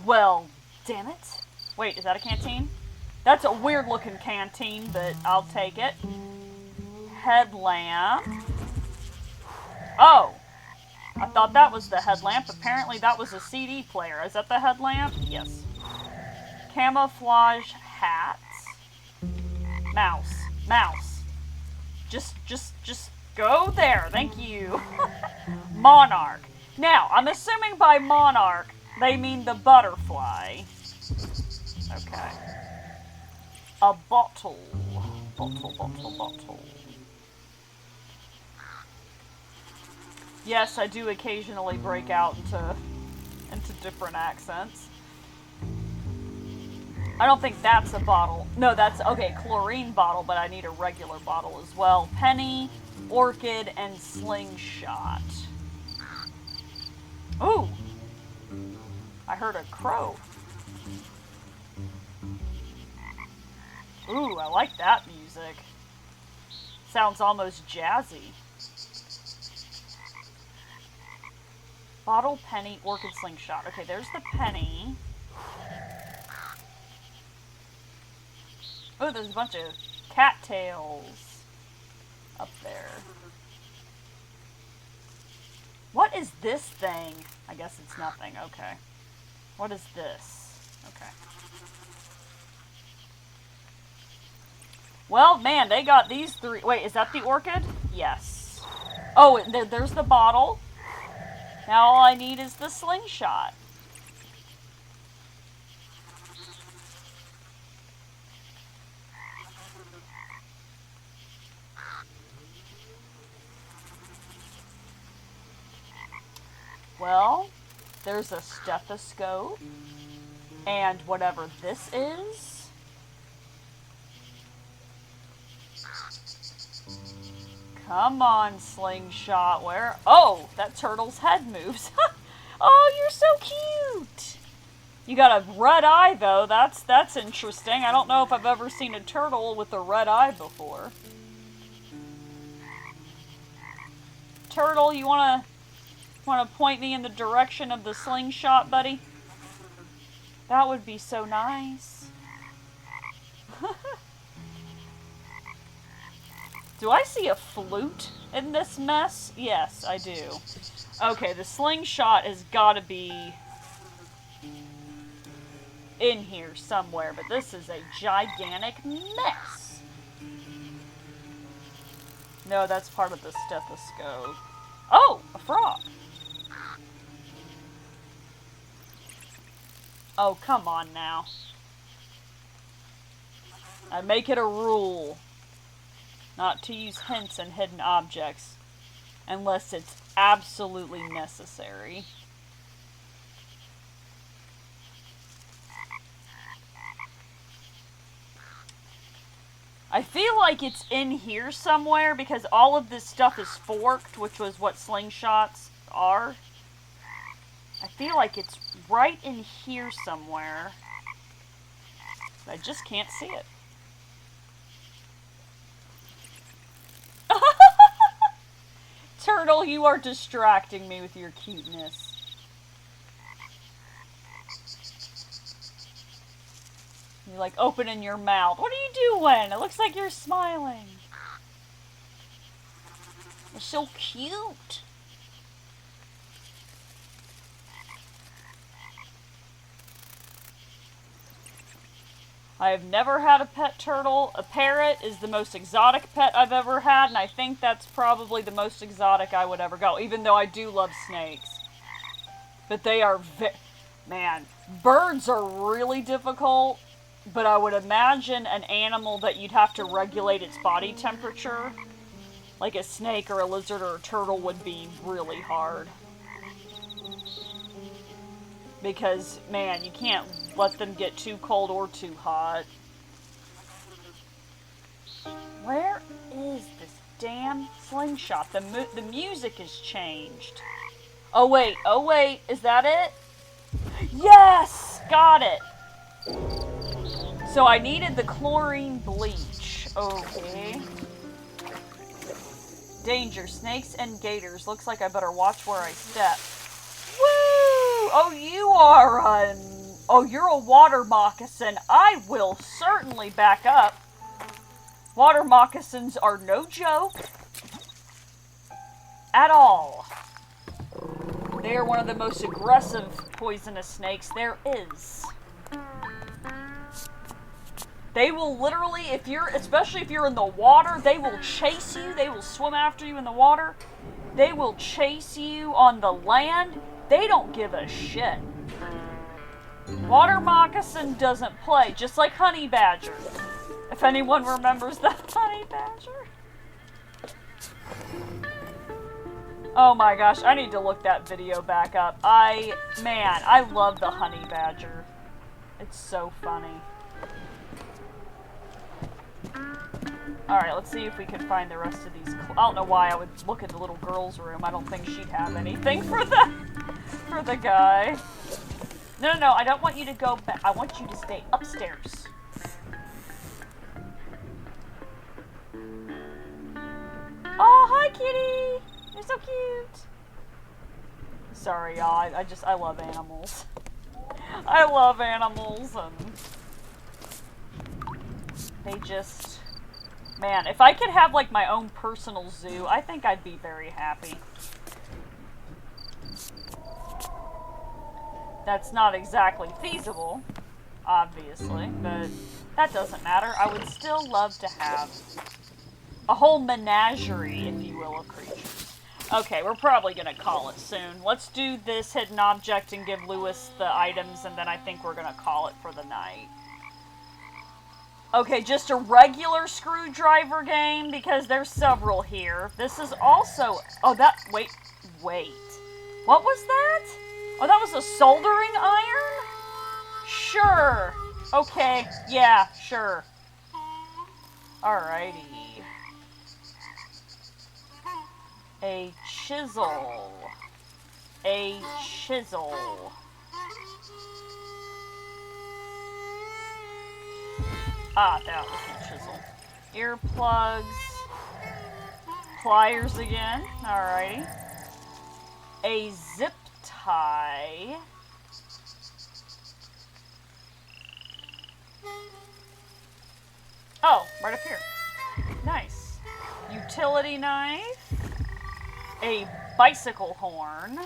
Well, damn it. Wait, is that a canteen? That's a weird looking canteen, but I'll take it. Headlamp. Oh! I thought that was the headlamp. Apparently that was a CD player. Is that the headlamp? Yes. Camouflage hat. Mouse. Mouse. Just go there. Thank you. Monarch. Now, I'm assuming by monarch, they mean the butterfly. Okay. A bottle. Bottle. Yes, I do occasionally break out into different accents. I don't think that's a bottle. No, that's, okay, chlorine bottle, but I need a regular bottle as well. Penny, orchid, and slingshot. Ooh! I heard a crow. Ooh, I like that music. Sounds almost jazzy. Bottle, penny, orchid, slingshot. Okay, there's the penny. Oh, there's a bunch of cattails up there. What is this thing? I guess it's nothing. Okay. What is this? Okay. Well, man, they got these three. Wait, is that the orchid? Yes. Oh, there's the bottle. Now all I need is the slingshot. Well, there's a stethoscope, and whatever this is. Come on, slingshot, where? Oh, that turtle's head moves. Oh, you're so cute! You got a red eye, though. That's interesting. I don't know if I've ever seen a turtle with a red eye before. Turtle, you wanna point me in the direction of the slingshot, buddy? That would be so nice. Do I see a flute in this mess? Yes, I do. Okay, the slingshot has got to be in here somewhere, but this is a gigantic mess. No, that's part of the stethoscope. Oh, a frog. Oh, come on now. I make it a rule not to use hints and hidden objects unless it's absolutely necessary. I feel like it's in here somewhere because all of this stuff is forked, which was what slingshots are. I feel like it's right in here somewhere. I just can't see it. Turtle, you are distracting me with your cuteness. You're like opening your mouth. What are you doing? It looks like you're smiling. You're so cute. I have never had a pet turtle. A parrot is the most exotic pet I've ever had, and I think that's probably the most exotic I would ever go, even though I do love snakes. But they are man, birds are really difficult, but I would imagine an animal that you'd have to regulate its body temperature, like a snake or a lizard or a turtle, would be really hard. Because, man, you can't let them get too cold or too hot. Where is this damn slingshot? The music has changed. Oh wait, is that it? Yes! Got it! So I needed the chlorine bleach. Okay. Danger, snakes and gators. Looks like I better watch where I step. Woo! Oh, you're a water moccasin. I will certainly back up. Water moccasins are no joke. At all. They are one of the most aggressive poisonous snakes there is. They will literally, especially if you're in the water, they will chase you. They will swim after you in the water. They will chase you on the land. They don't give a shit. Water moccasin doesn't play, just like honey badger. If anyone remembers the honey badger. Oh my gosh, I need to look that video back up. I love the honey badger. It's so funny. Alright, let's see if we can find the rest of these. I don't know why I would look at the little girl's room. I don't think she'd have anything for the guy. No, I don't want you to go back. I want you to stay upstairs. Oh, hi, kitty! You're so cute! Sorry, y'all. I love animals. I love animals, and they just... Man, if I could have, like, my own personal zoo, I think I'd be very happy. That's not exactly feasible, obviously, but that doesn't matter. I would still love to have a whole menagerie, if you will, of creatures. Okay, we're probably gonna call it soon. Let's do this hidden object and give Lewis the items, and then I think we're gonna call it for the night. Okay, just a regular screwdriver game, because there's several here. This is also... Oh, wait. What was that? Oh, that was a soldering iron? Sure. Okay, yeah, sure. Alrighty. A chisel. Ah, that was a chisel. Earplugs. Pliers again. Alrighty. A zip tie. Oh, right up here. Nice. Utility knife. A bicycle horn.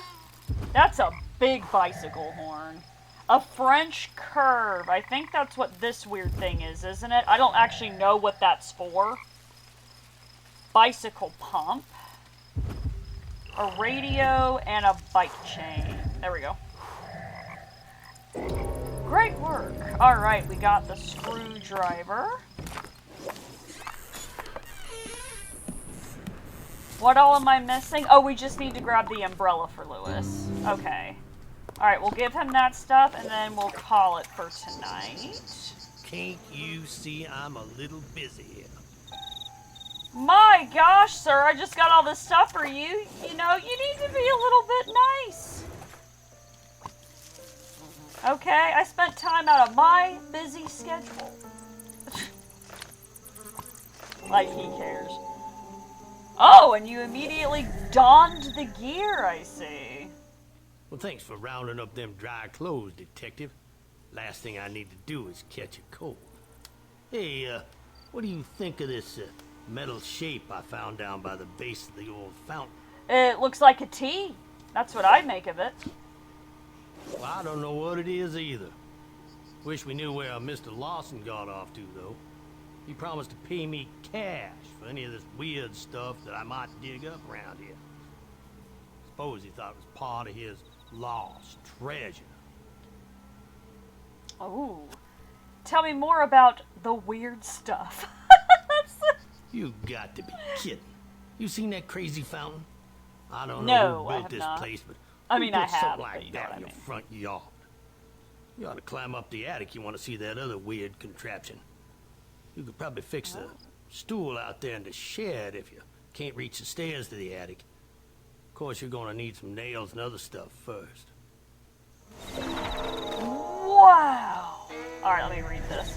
That's a big bicycle horn. A French curve. I think that's what this weird thing is, isn't it? I don't actually know what that's for. Bicycle pump. A radio and a bike chain. There we go. Great work. Alright, we got the screwdriver. What all am I missing? Oh, we just need to grab the umbrella for Lewis. Okay. Alright, we'll give him that stuff, and then we'll call it for tonight. Can't you see I'm a little busy here? My gosh, sir, I just got all this stuff for you. You know, you need to be a little bit nice. Okay, I spent time out of my busy schedule. Like he cares. Oh, and you immediately donned the gear, I see. Well, thanks for rounding up them dry clothes, Detective. Last thing I need to do is catch a cold. Hey, what do you think of this metal shape I found down by the base of the old fountain? It looks like a T. That's what I make of it. Well, I don't know what it is either. Wish we knew where Mr. Lawson got off to, though. He promised to pay me cash for any of this weird stuff that I might dig up around here. Suppose he thought it was part of his lost treasure. Oh. Tell me more about the weird stuff. You got to be kidding. You seen that crazy fountain? I don't No, know I who have built this not. place, but I who mean, put I have, something but like you know that what in I your mean. front yard. You ought to climb up the attic. You want to see that other weird contraption. You could probably fix the stool out there in the shed if you can't reach the stairs to the attic. Of course, you're going to need some nails and other stuff first. Wow. Alright, let me read this.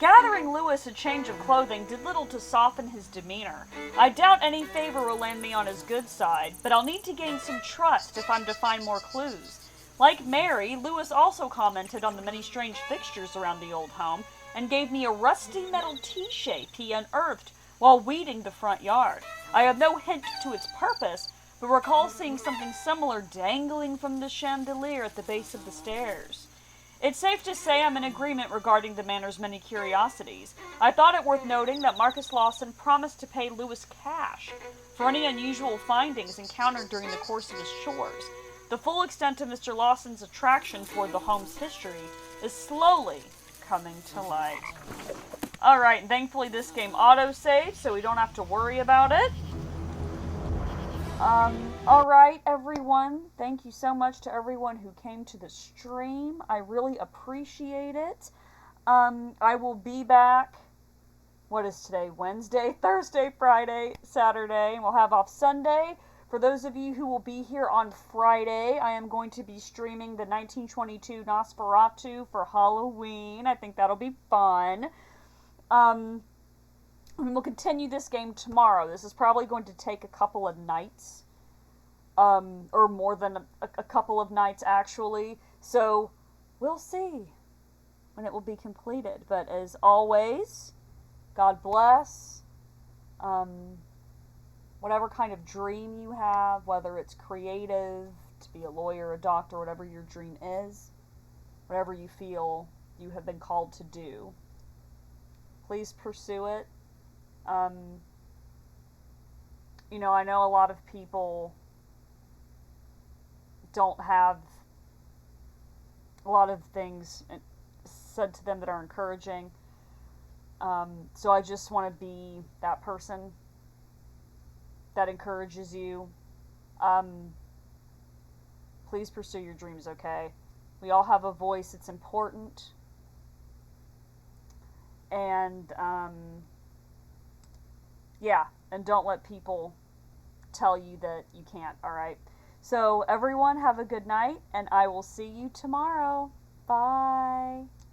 Gathering Lewis a change of clothing did little to soften his demeanor. I doubt any favor will land me on his good side, but I'll need to gain some trust if I'm to find more clues. Like Mary, Lewis also commented on the many strange fixtures around the old home, and gave me a rusty metal T-shape he unearthed while weeding the front yard. I have no hint to its purpose, but recall seeing something similar dangling from the chandelier at the base of the stairs. It's safe to say I'm in agreement regarding the manor's many curiosities. I thought it worth noting that Marcus Lawson promised to pay Lewis cash for any unusual findings encountered during the course of his chores. The full extent of Mr. Lawson's attraction toward the home's history is slowly coming to light. Alright, and thankfully this game auto-saves, so we don't have to worry about it. Alright, everyone. Thank you so much to everyone who came to the stream. I really appreciate it. I will be back. What is today? Wednesday, Thursday, Friday, Saturday, and we'll have off Sunday. For those of you who will be here on Friday, I am going to be streaming the 1922 Nosferatu for Halloween. I think that'll be fun. And we'll continue this game tomorrow. This is probably going to take a couple of nights. Or more than a couple of nights, actually. So, we'll see when it will be completed. But as always, God bless. Whatever kind of dream you have, whether it's creative, to be a lawyer, a doctor, whatever your dream is, whatever you feel you have been called to do, please pursue it. You know, I know a lot of people don't have a lot of things said to them that are encouraging. So I just want to be that person that encourages you. Please pursue your dreams, okay? We all have a voice. It's important. And, yeah, and don't let people tell you that you can't, alright? So, everyone, have a good night, and I will see you tomorrow. Bye.